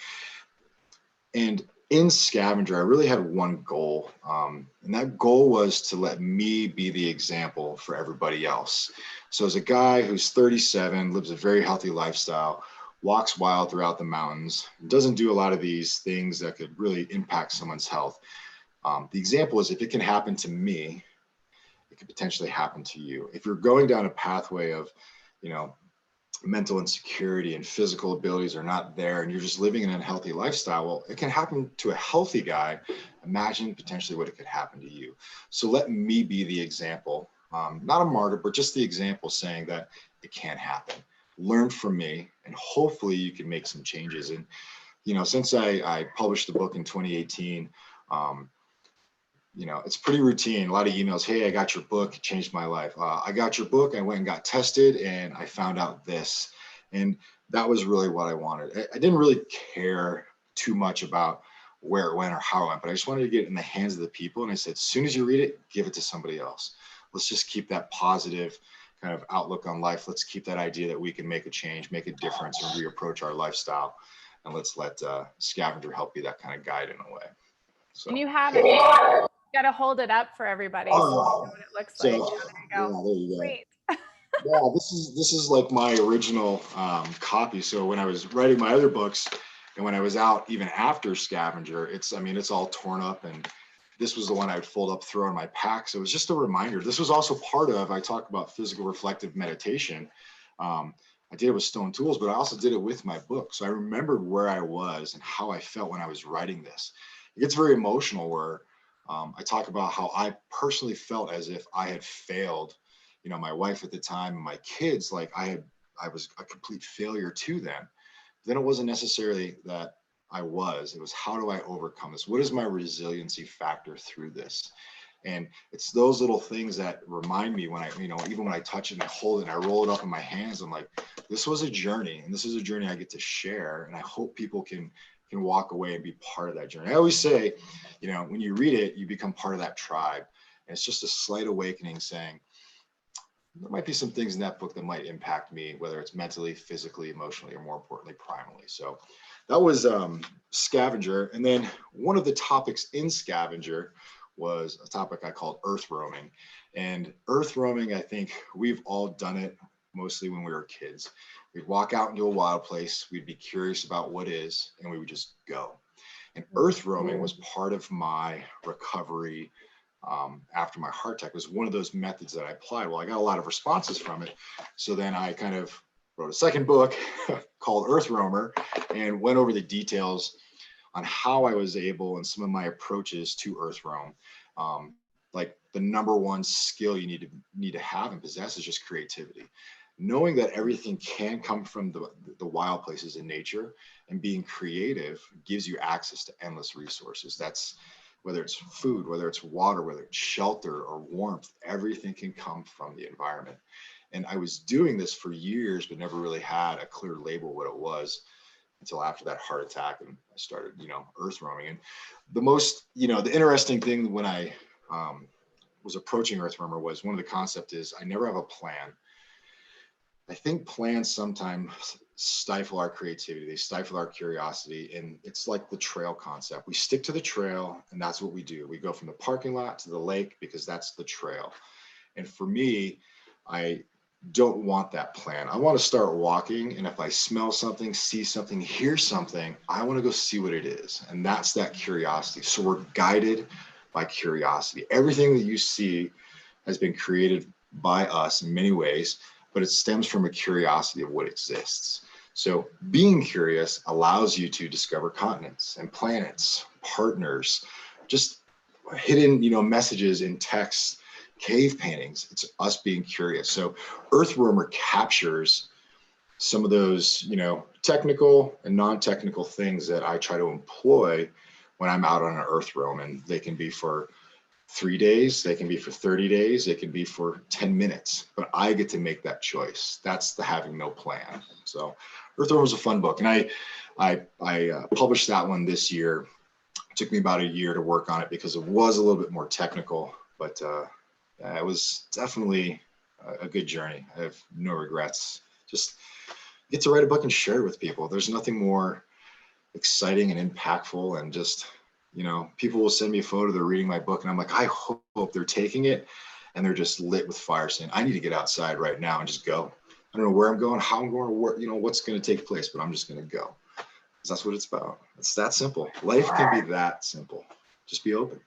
and in Scavenger, I really had one goal, and that goal was to let me be the example for everybody else. So as a guy who's 37, lives a very healthy lifestyle, walks wild throughout the mountains, doesn't do a lot of these things that could really impact someone's health. The example is, if it can happen to me, it could potentially happen to you. If you're going down a pathway of, mental insecurity and physical abilities are not there, and you're just living an unhealthy lifestyle, well, it can happen to a healthy guy. Imagine potentially what it could happen to you. So let me be the example, not a martyr, but just the example, saying that it can happen. Learn from me, and hopefully you can make some changes. And, since I published the book in 2018, it's pretty routine. A lot of emails. Hey, I got your book. It changed my life. I got your book. I went and got tested, and I found out this. And that was really what I wanted. I didn't really care too much about where it went or how it went, but I just wanted to get it in the hands of the people. And I said, as soon as you read it, give it to somebody else. Let's just keep that positive kind of outlook on life. Let's keep that idea that we can make a change, make a difference, and reapproach our lifestyle. And let's let Scavenger help be that kind of guide in a way. So. And you have it. got to hold it up for everybody so they know Oh, what it looks so like. Yeah, there you go. yeah, there you go. Great. Yeah, this is like my original copy. So when I was writing my other books, and when I was out even after Scavenger, it's all torn up, and this was the one I would fold up, throw in my pack. So it was just a reminder. This was also part of, I talk about physical reflective meditation. I did it with stone tools, but I also did it with my book. So I remembered where I was and how I felt when I was writing this. It gets very emotional where I talk about how I personally felt as if I had failed, my wife at the time and my kids, like I was a complete failure to them. Then it wasn't necessarily that it was how do I overcome this? What is my resiliency factor through this? And it's those little things that remind me when I, even when I touch it and I hold it and I roll it up in my hands, I'm like, this was a journey, and this is a journey I get to share. And I hope people can walk away and be part of that journey. I always say, when you read it, you become part of that tribe. And it's just a slight awakening saying, there might be some things in that book that might impact me, whether it's mentally, physically, emotionally, or more importantly, primally. So that was Scavenger. And then one of the topics in Scavenger was a topic I called earth roaming. And earth roaming, I think we've all done it mostly when we were kids. We'd walk out into a wild place, we'd be curious about what is, and we would just go. And earth roaming was part of my recovery after my heart attack. It was one of those methods that I applied. Well, I got a lot of responses from it. So then I kind of wrote a second book called Earth Roamer and went over the details on how I was able and some of my approaches to Earth Roam. Like the number one skill you need to have and possess is just creativity. Knowing that everything can come from the wild places in nature, and being creative gives you access to endless resources. That's whether it's food, whether it's water, whether it's shelter or warmth, everything can come from the environment. And I was doing this for years, but never really had a clear label what it was until after that heart attack. And I started, earth roaming. And the most, the interesting thing when I was approaching earth roamer was one of the concepts is I never have a plan. I think plans sometimes stifle our creativity. They stifle our curiosity. And it's like the trail concept. We stick to the trail, and that's what we do. We go from the parking lot to the lake because that's the trail. And for me, I don't want that plan. I want to start walking. And if I smell something, see something, hear something, I want to go see what it is. And that's that curiosity. So we're guided by curiosity. Everything that you see has been created by us in many ways, but it stems from a curiosity of what exists. So being curious allows you to discover continents and planets, partners, just hidden, messages in texts, cave paintings. It's us being curious. So Earth Roamer captures some of those, technical and non-technical things that I try to employ when I'm out on an Earth roam. And they can be for 3 days, they can be for 30 days, they can be for 10 minutes, but I get to make that choice. That's the having no plan. So Earth Roamer was a fun book. And I published that one this year. It took me about a year to work on it because it was a little bit more technical, but it was definitely a good journey. I have no regrets. Just get to write a book and share it with people. There's nothing more exciting and impactful, and just, people will send me a photo, they're reading my book, and I'm like, I hope they're taking it and they're just lit with fire, saying, I need to get outside right now and just go. I don't know where I'm going, how I'm going, or what's going to take place, but I'm just going to go. Because that's what it's about. It's that simple. Life can be that simple. Just be open.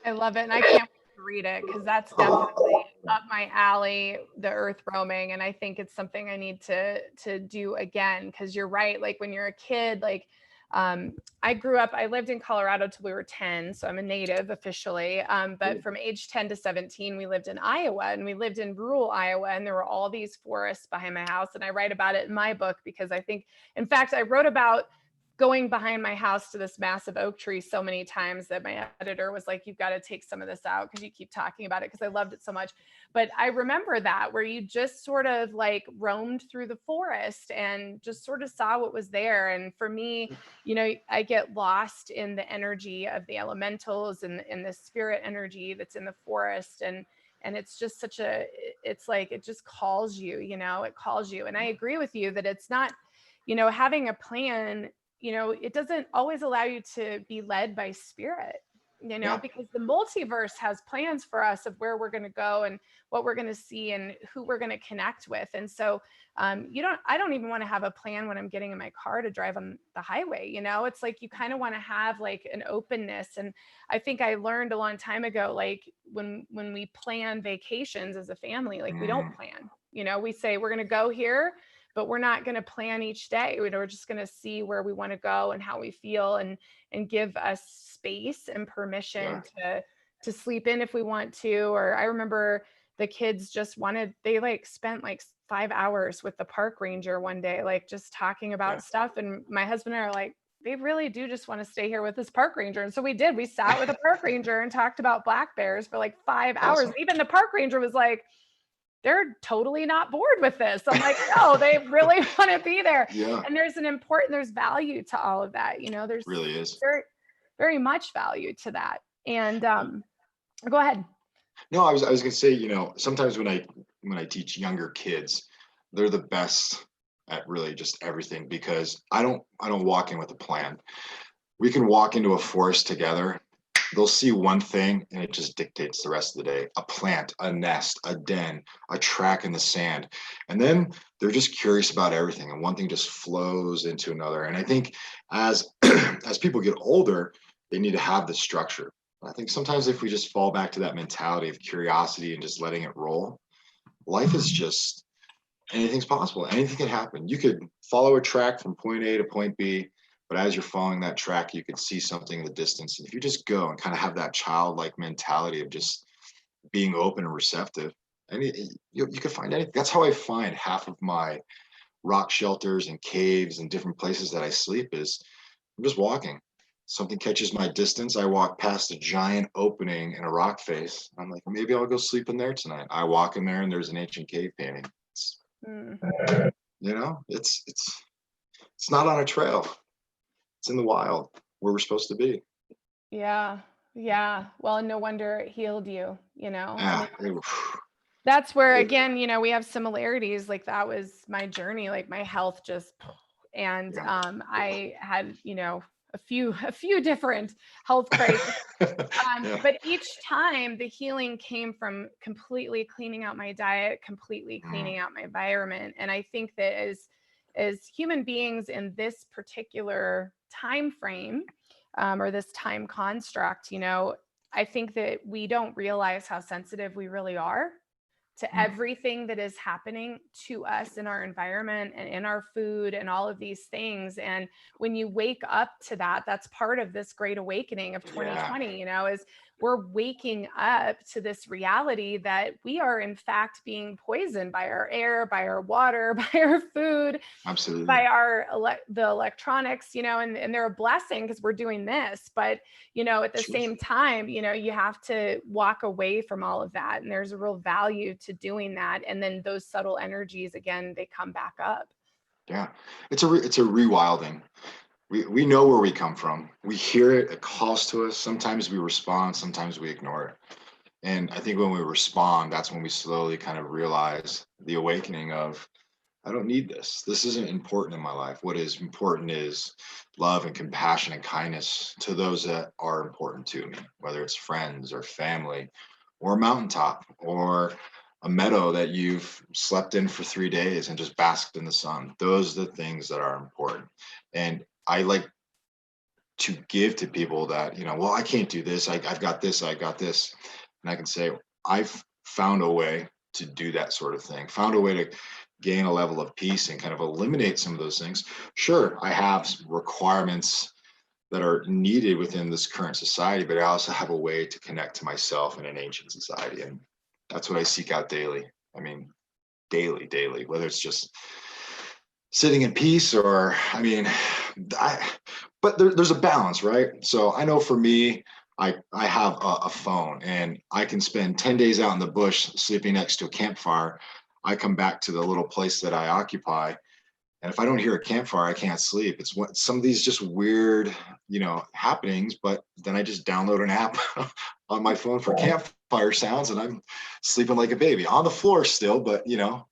I love it. And I can't wait to read it because that's definitely up my alley, the earth roaming. And I think it's something I need to do again, because you're right. Like when you're a kid, like I lived in Colorado till we were 10. So I'm a native officially. But from age 10 to 17, we lived in Iowa, and we lived in rural Iowa, and there were all these forests behind my house. And I write about it in my book because I think, in fact, I wrote about going behind my house to this massive oak tree so many times that my editor was like, you've got to take some of this out because you keep talking about it, because I loved it so much. But I remember that, where you just sort of like roamed through the forest and just sort of saw what was there. And for me, I get lost in the energy of the elementals and the spirit energy that's in the forest. And it's just it's like, it just calls you, it calls you. And I agree with you that it's not, having a plan, it doesn't always allow you to be led by spirit. because the multiverse has plans for us of where we're going to go and what we're going to see and who we're going to connect with. And so I don't even want to have a plan when I'm getting in my car to drive on the highway. It's like, you kind of want to have like an openness. And I think I learned a long time ago, like when we plan vacations as a family, like we don't plan, we say we're going to go here, but we're not going to plan each day. We're just going to see where we want to go and how we feel, and give us space and permission to sleep in if we want to. Or I remember the kids they like spent like 5 hours with the park ranger one day, like just talking about stuff. And my husband and I are like, they really do just want to stay here with this park ranger. And so we did. We sat with a park ranger and talked about black bears for like 5 hours. Awesome. Even the park ranger was like, they're totally not bored with this. I'm like, no, they really want to be there. Yeah. And there's value to all of that. There's really is very, very much value to that. And go ahead. No, I was going to say, sometimes when I teach younger kids, they're the best at really just everything, because I don't walk in with a plan. We can walk into a forest together. They'll see one thing and it just dictates the rest of the day. A plant, a nest, a den, a track in the sand. And then they're just curious about everything, and one thing just flows into another. And I think as as people get older, they need to have the structure. I think sometimes if we just fall back to that mentality of curiosity and just letting it roll, life is just, anything's possible. Anything can happen. You could follow a track from point A to point B, but as you're following that track, you could see something in the distance. And if you just go and kind of have that childlike mentality of just being open and receptive, and you could find anything. That's how I find half of my rock shelters and caves and different places that I sleep is I'm just walking. Something catches my distance. I walk past a giant opening in a rock face. I'm like, maybe I'll go sleep in there tonight. I walk in there and there's an ancient cave painting. It's, it's not on a trail. It's in the wild where we're supposed to be. Yeah. Well, no wonder it healed you, that's where, again, we have similarities. Like that was my journey, like my health just, and I had, a few different health crises. But each time the healing came from completely cleaning out my diet, completely cleaning out my environment. And I think that as human beings in this particular time frame, or this time construct, I think that we don't realize how sensitive we really are to everything that is happening to us in our environment and in our food and all of these things. And when you wake up to that, that's part of this great awakening of 2020, is we're waking up to this reality that we are in fact being poisoned by our air, by our water, by our food, absolutely, by the electronics, and they're a blessing because we're doing this. But, at the same time, you have to walk away from all of that. And there's a real value to doing that. And then those subtle energies, again, they come back up. Yeah, it's a rewilding. We know where we come from. We hear it. It calls to us. Sometimes we respond. Sometimes we ignore it. And I think when we respond, that's when we slowly kind of realize the awakening of, I don't need this. This isn't important in my life. What is important is love and compassion and kindness to those that are important to me, whether it's friends or family or a mountaintop or a meadow that you've slept in for 3 days and just basked in the sun. Those are the things that are important. And I like to give to people that, well, I can't do this. I've got this, I got this. And I can say, I've found a way to do that sort of thing, found a way to gain a level of peace and kind of eliminate some of those things. Sure, I have requirements that are needed within this current society, but I also have a way to connect to myself in an ancient society. And that's what I seek out daily. I mean, daily, whether it's just sitting in peace or, but there's a balance, right? So I know for me, I have a phone and I can spend 10 days out in the bush sleeping next to a campfire. I come back to the little place that I occupy, and if I don't hear a campfire, I can't sleep. It's what some of these just weird, happenings, but then I just download an app on my phone for campfire sounds and I'm sleeping like a baby on the floor still, but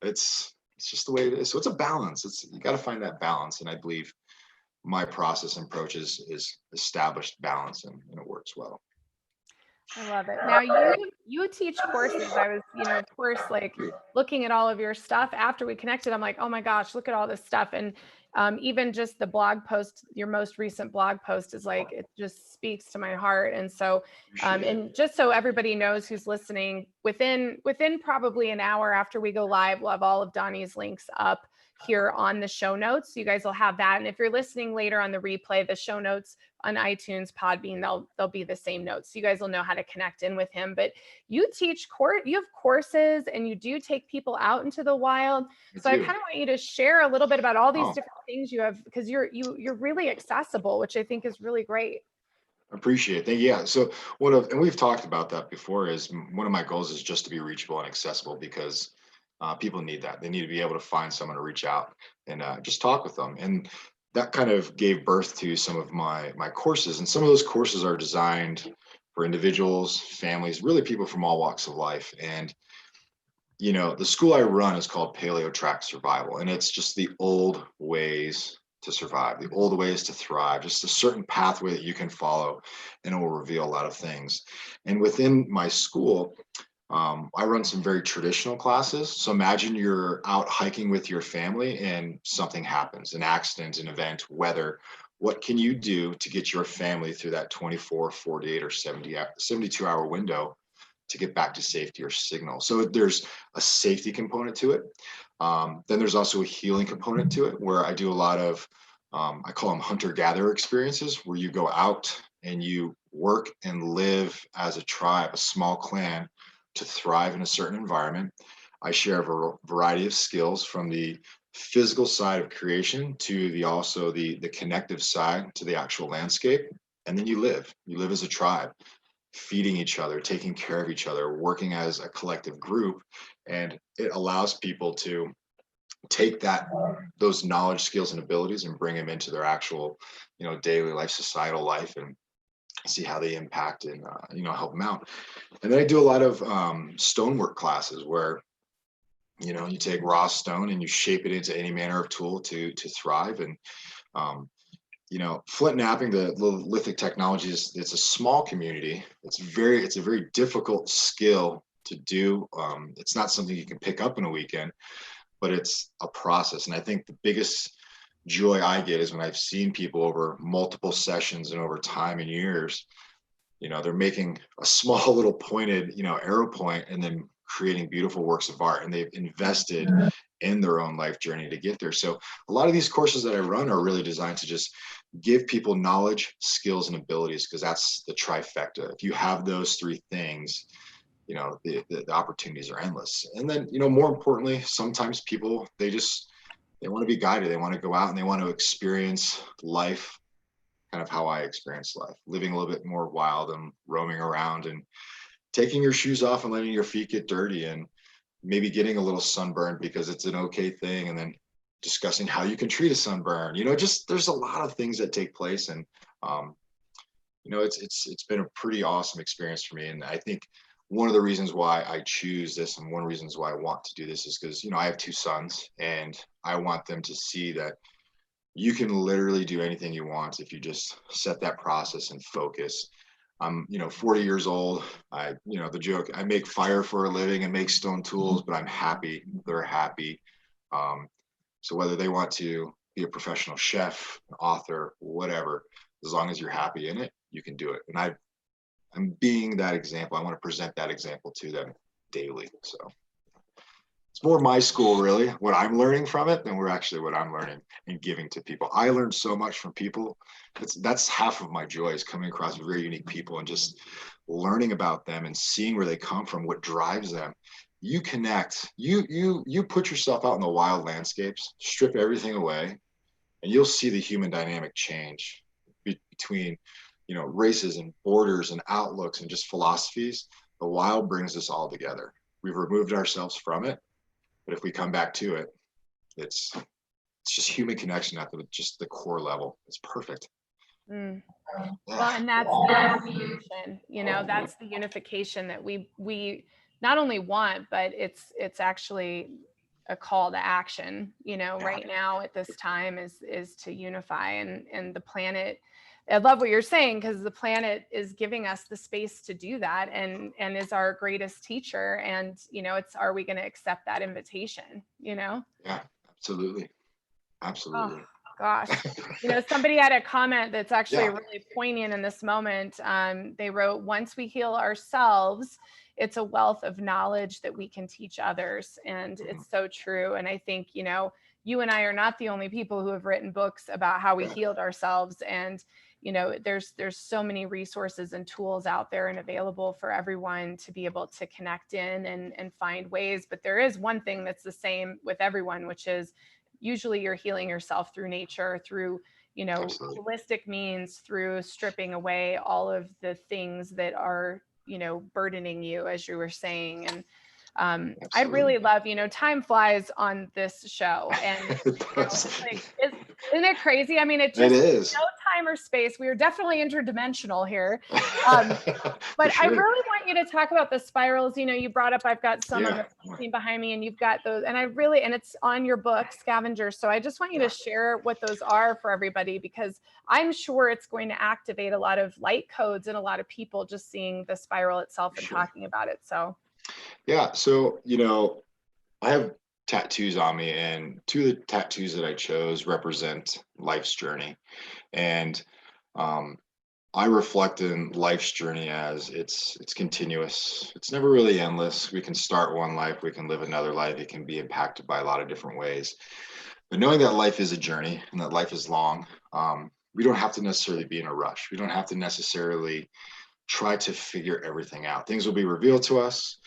it's just the way it is. So it's a balance. You got to find that balance. And I believe my process and approach is established balance and it works well. I love it. Now you teach courses. I was, of course, like looking at all of your stuff after we connected. I'm like, oh my gosh, look at all this stuff. And even just the blog post, your most recent blog post is like, it just speaks to my heart. And so, Appreciate it. and just so everybody knows who's listening, within probably an hour after we go live, we'll have all of Donny's links up here on the show notes. So you guys will have that. And if you're listening later on the replay, the show notes on iTunes, Podbean, they'll be the same notes. You guys will know how to connect in with him. But you you have courses and you do take people out into the wild. So I kind of want you to share a little bit about all these different things you have, because you're really accessible, which I think is really great. Appreciate it. Thank you. Yeah. So and we've talked about that before, is one of my goals is just to be reachable and accessible, because people need that. They need to be able to find someone to reach out and just talk with them. And that kind of gave birth to some of my courses. And some of those courses are designed for individuals, families, really people from all walks of life. And the school I run is called Paleo Track Survival, and it's just the old ways to survive, the old ways to thrive, just a certain pathway that you can follow, and it will reveal a lot of things. And within my school, I run some very traditional classes. So imagine you're out hiking with your family and something happens, an accident, an event, weather. What can you do to get your family through that 24, 48, or 72-hour window to get back to safety or signal? So there's a safety component to it. Then there's also a healing component to it, where I do a lot of, I call them hunter-gatherer experiences, where you go out and you work and live as a tribe, a small clan, to thrive in a certain environment. I share a variety of skills, from the physical side of creation to the connective side to the actual landscape. And then you live as a tribe, feeding each other, taking care of each other, working as a collective group. And it allows people to take those knowledge, skills, and abilities and bring them into their actual, daily life, societal life, and see how they impact and help them out. And then I do a lot of stonework classes, where you take raw stone and you shape it into any manner of tool to thrive. And flint knapping, the lithic technology, it's a small community. It's a very difficult skill to do. It's not something you can pick up in a weekend, but it's a process. And I think the biggest joy I get is when I've seen people over multiple sessions and over time and years, they're making a small little pointed, arrow point, and then creating beautiful works of art, and they've invested in their own life journey to get there. So a lot of these courses that I run are really designed to just give people knowledge, skills, and abilities, because that's the trifecta. If you have those three things, the opportunities are endless. And then, more importantly, sometimes people, they want to be guided. They want to go out and they want to experience life kind of how I experience life, living a little bit more wild and roaming around and taking your shoes off and letting your feet get dirty, and maybe getting a little sunburned because it's an okay thing, and then discussing how you can treat a sunburn. Just there's a lot of things that take place. And it's been a pretty awesome experience for me. And I think one of the reasons why I choose this, and one of the reasons why I want to do this, is because I have two sons, and I want them to see that you can literally do anything you want if you just set that process and focus. I'm 40 years old. The joke, I make fire for a living and make stone tools, but I'm happy. They're happy. So whether they want to be a professional chef, an author, whatever, as long as you're happy in it, you can do it. And I'm being that example. I want to present that example to them daily. So it's more my school, really, what I'm learning from it, than what I'm learning and giving to people. I learned so much from people. That's half of my joy, is coming across very unique people and just learning about them and seeing where they come from, what drives them. You connect, you put yourself out in the wild landscapes, strip everything away, and you'll see the human dynamic change between, races and borders and outlooks and just philosophies. The wild brings us all together. We've removed ourselves from it, but if we come back to it, it's just human connection at just the core level. It's perfect. Mm. Well, and that's the unification, that's the unification that we not only want, but it's actually a call to action, right now at this time is to unify, and the planet I love what you're saying, because the planet is giving us the space to do that, and is our greatest teacher. And, are we going to accept that invitation, Yeah, absolutely. Oh, Absolutely. gosh. Somebody had a comment that's actually Yeah. really poignant in this moment. They wrote, once we heal ourselves, it's a wealth of knowledge that we can teach others. And Mhm. it's so true. And I think, you and I are not the only people who have written books about how we Yeah. healed ourselves. And, there's so many resources and tools out there and available for everyone to be able to connect in and find ways. But there is one thing that's the same with everyone, which is usually you're healing yourself through nature, through, Absolutely. holistic means, through stripping away all of the things that are, burdening you, as you were saying. And I'd really Absolutely. love, time flies on this show. And, It does. it's like, isn't it crazy? I mean, it It just, is. no time or space. We are definitely interdimensional here. For But I sure. really want you to talk about the spirals. You brought up, I've got some on Yeah. the screen behind me, and you've got those. And and it's on your book, Scavenger. So I just want you to Yeah. share what those are for everybody, because I'm sure it's going to activate a lot of light codes in a lot of people just seeing the spiral itself For and sure. talking about it. So, Yeah. So, I have tattoos on me, and two of the tattoos that I chose represent life's journey. And um, I reflect in life's journey as it's continuous. It's never really endless. We can start one life, we can live another life. It can be impacted by a lot of different ways. But knowing that life is a journey and that life is long, we don't have to necessarily be in a rush. We don't have to necessarily try to figure everything out. Things will be revealed to us.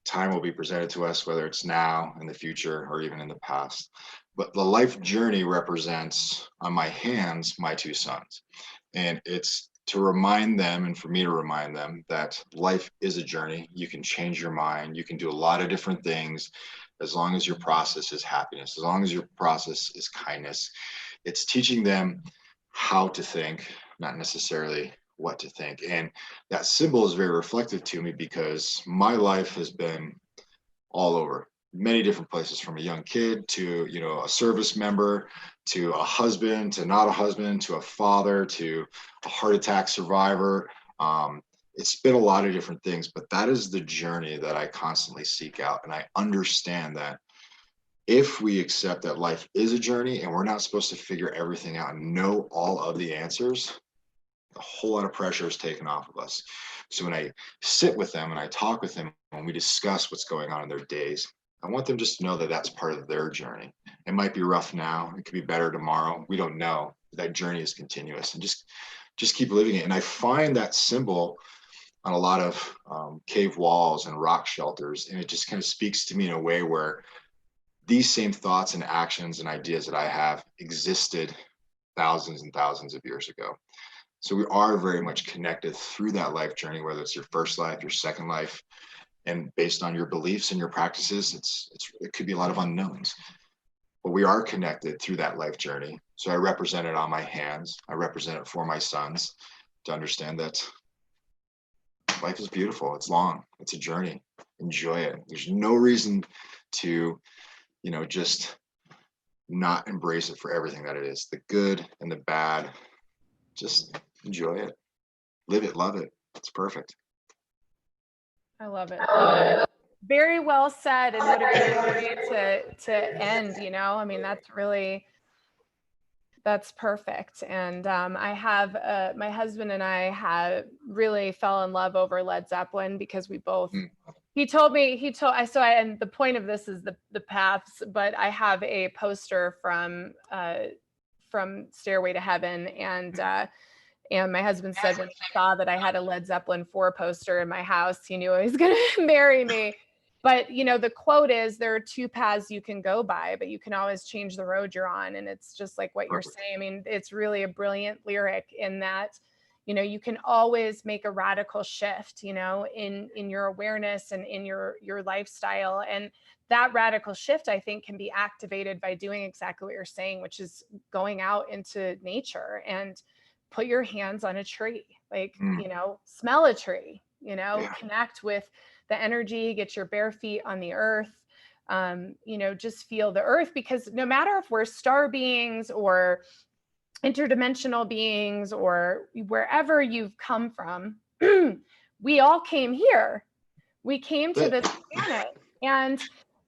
Time will be presented to us, whether it's now, in the future, or even in the past. But the life journey represents on my hands my two sons. And it's to remind them, and for me to remind them, that life is a journey. You can change your mind. You can do a lot of different things as long as your process is happiness, as long as your process is kindness. It's teaching them how to think, not necessarily what to think. And that symbol is very reflective to me because my life has been all over many different places, from a young kid to a service member, to a husband, to not a husband, to a father, to a heart attack survivor. It's been a lot of different things, but that is the journey that I constantly seek out. And I understand that if we accept that life is a journey and we're not supposed to figure everything out and know all of the answers, a whole lot of pressure is taken off of us. So when I sit with them and I talk with them and we discuss what's going on in their days, I want them just to know that that's part of their journey. It might be rough now, it could be better tomorrow. We don't know. That journey is continuous, and just keep living it. And I find that symbol on a lot of cave walls and rock shelters, and it just kind of speaks to me in a way where these same thoughts and actions and ideas that I have existed thousands and thousands of years ago. So we are very much connected through that life journey, whether it's your first life, your second life, and based on your beliefs and your practices, it could be a lot of unknowns. But we are connected through that life journey. So I represent it on my hands. I represent it for my sons to understand that life is beautiful. It's long. It's a journey. Enjoy it. There's no reason to, just not embrace it for everything that it is, the good and the bad. Just enjoy it, live it, love it. It's perfect. I love it. Very well said. And what a great way to end, I mean, that's perfect. And I have my husband and I had really fell in love over Led Zeppelin, because we both, Mm. he told me, and the point of this is the paths, but I have a poster from Stairway to Heaven. And my husband said when he saw that I had a Led Zeppelin 4 poster in my house, he knew he was going to marry me. But, the quote is, there are two paths you can go by, but you can always change the road you're on. And it's just like what you're Perfect. saying. I mean, it's really a brilliant lyric in that, you can always make a radical shift, in your awareness and in your lifestyle. And that radical shift, I think, can be activated by doing exactly what you're saying, which is going out into nature and put your hands on a tree, like, Mm. smell a tree, Yeah. connect with the energy, get your bare feet on the earth, just feel the earth, because no matter if we're star beings or interdimensional beings or wherever you've come from, we all came here. We came to this planet.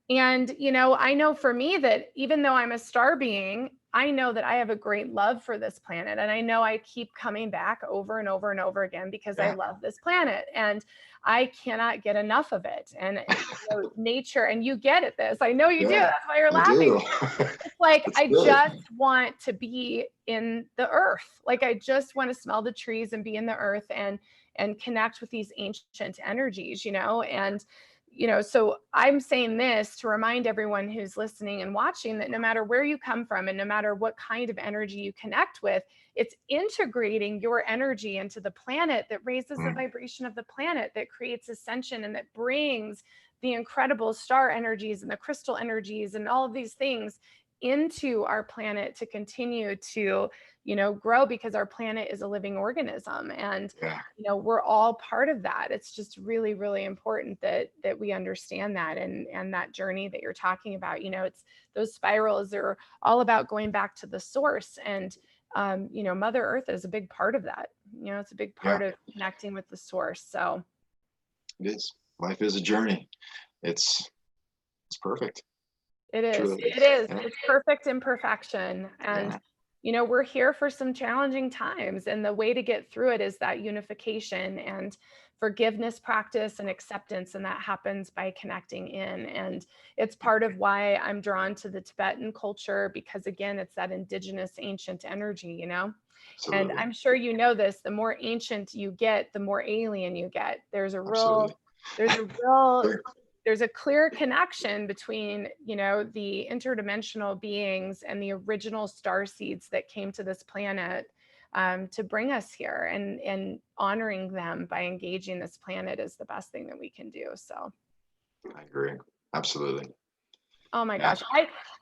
And, you know, I know for me that even though I'm a star being, I know that I have a great love for this planet. And I know I keep coming back over and over and over again because I love this planet and I cannot get enough of it. And you know, nature, and you get at this. I know you do. That's why you're laughing. It's like, I just want to be in the earth. Like, I just want to smell the trees and be in the earth and connect with these ancient energies, you know? And, you know, so I'm saying this to remind everyone who's listening and watching that no matter where you come from and no matter what kind of energy you connect with, it's integrating your energy into the planet that raises the vibration of the planet, that creates ascension, and that brings the incredible star energies and the crystal energies and all of these things into our planet to continue to, you know, grow, because our planet is a living organism, and you know, we're all part of that. It's just really, really important that we understand that, and that journey that you're talking about. You know, it's those spirals are all about going back to the source, and you know, Mother Earth is a big part of that. You know, it's a big part of connecting with the source. So it is. Life is a journey. It's perfect. it is. Truly. It is. It's perfect imperfection. And, you know, we're here for some challenging times. And the way to get through it is that unification and forgiveness practice and acceptance. And that happens by connecting in. And it's part of why I'm drawn to the Tibetan culture, because again, it's that indigenous ancient energy, you know? Absolutely. And I'm sure you know this, the more ancient you get, the more alien you get. There's a clear connection between, you know, the interdimensional beings and the original star seeds that came to this planet to bring us here, and honoring them by engaging this planet is the best thing that we can do. So I agree. Absolutely. oh my gosh,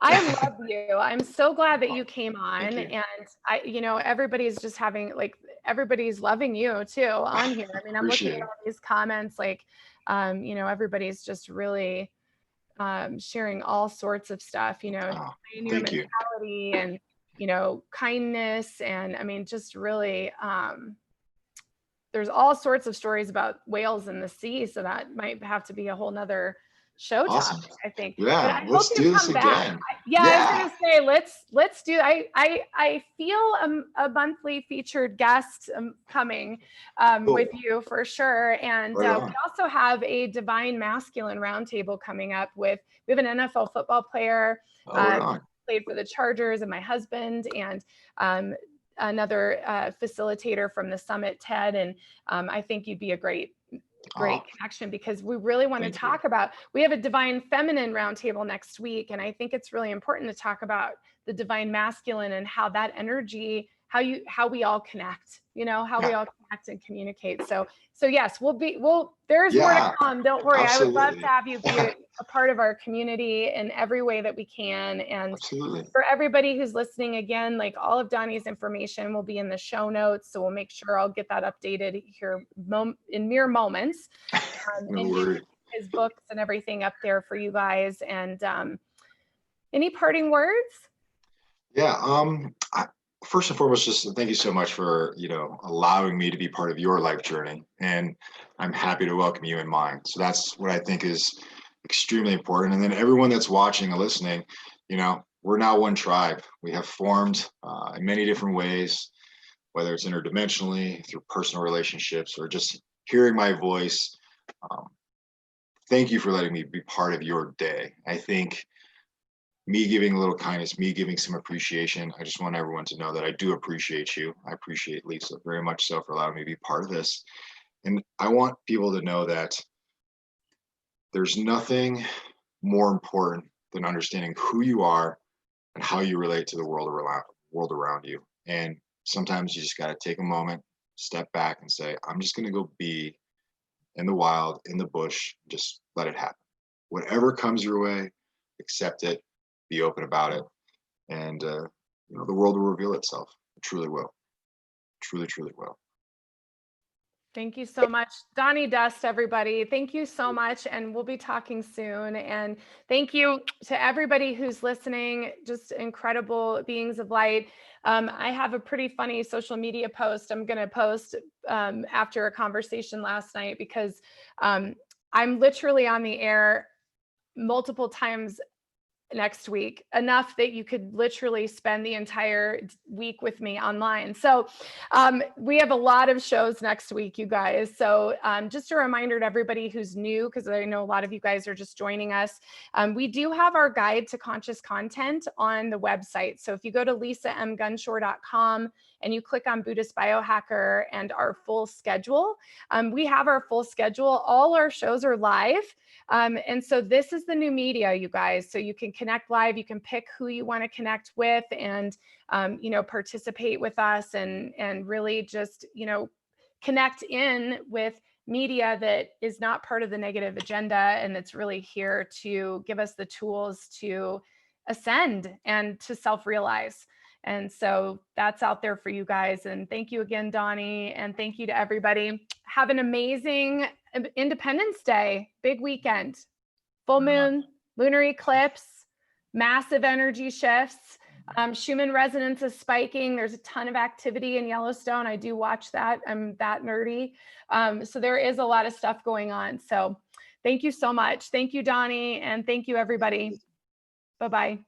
I love you. I'm so glad that you came on. And I, you know, everybody's just having, like, everybody's loving you too on here. I mean, I'm looking at all these comments, like, you know, everybody's just really sharing all sorts of stuff, you know, pioneer mentality and, you know, kindness. And I mean, just really, there's all sorts of stories about whales in the sea. So that might have to be a whole nother show topic, I think. Yeah, but I let's hope do you this come back. again. I was gonna say, let's do. I feel a monthly featured guest coming with you for sure. And we also have a divine masculine roundtable coming up with. We have an NFL football player played for the Chargers, and my husband, and another facilitator from the summit, Ted. And I think you'd be a great connection, because we really want to talk about, we have a divine feminine roundtable next week. And I think it's really important to talk about the divine masculine and how that energy, how we all connect, you know, how we all connect and communicate. So yes, there's more to come. Don't worry. Absolutely. I would love to have you be a part of our community in every way that we can. And for everybody who's listening, again, like, all of Donny's information will be in the show notes. So we'll make sure I'll get that updated here in mere moments. And his books and everything up there for you guys. And any parting words? First and foremost, just thank you so much for, you know, allowing me to be part of your life journey, and I'm happy to welcome you in mine. So that's what I think is extremely important. And then everyone that's watching and listening, you know, we're now one tribe. We have formed in many different ways, whether it's interdimensionally, through personal relationships, or just hearing my voice. Thank you for letting me be part of your day. I think me giving a little kindness, me giving some appreciation, I just want everyone to know that I do appreciate you. I appreciate Lisa very much so for allowing me to be part of this. And I want people to know that there's nothing more important than understanding who you are and how you relate to the world around you. And sometimes you just got to take a moment, step back and say, I'm just going to go be in the wild, in the bush, just let it happen. Whatever comes your way, accept it, be open about it. And, you know, the world will reveal itself. It truly will. Truly, truly will. Thank you so much. Donny Dust, everybody. Thank you so much. And we'll be talking soon. And thank you to everybody who's listening, just incredible beings of light. I have a pretty funny social media post I'm going to post after a conversation last night, because I'm literally on the air multiple times next week, enough that you could literally spend the entire week with me online. So we have a lot of shows next week, you guys. So just a reminder to everybody who's new, because I know a lot of you guys are just joining us. We do have our guide to conscious content on the website. So if you go to lisamgunshore.com and you click on Buddhist Biohacker and our full schedule, we have our full schedule. All our shows are live. And so this is the new media, you guys. So you can connect live, you can pick who you want to connect with, and participate with us, and really just connect in with media that is not part of the negative agenda, and that's really here to give us the tools to ascend and to self-realize. And so that's out there for you guys. And thank you again, Donny, and thank you to everybody. Have an amazing Independence Day, big weekend, full moon, lunar eclipse, massive energy shifts. Schumann resonance is spiking. There's a ton of activity in Yellowstone. I do watch that. I'm that nerdy. So there is a lot of stuff going on. So thank you so much. Thank you, Donny. And thank you, everybody. Bye-bye.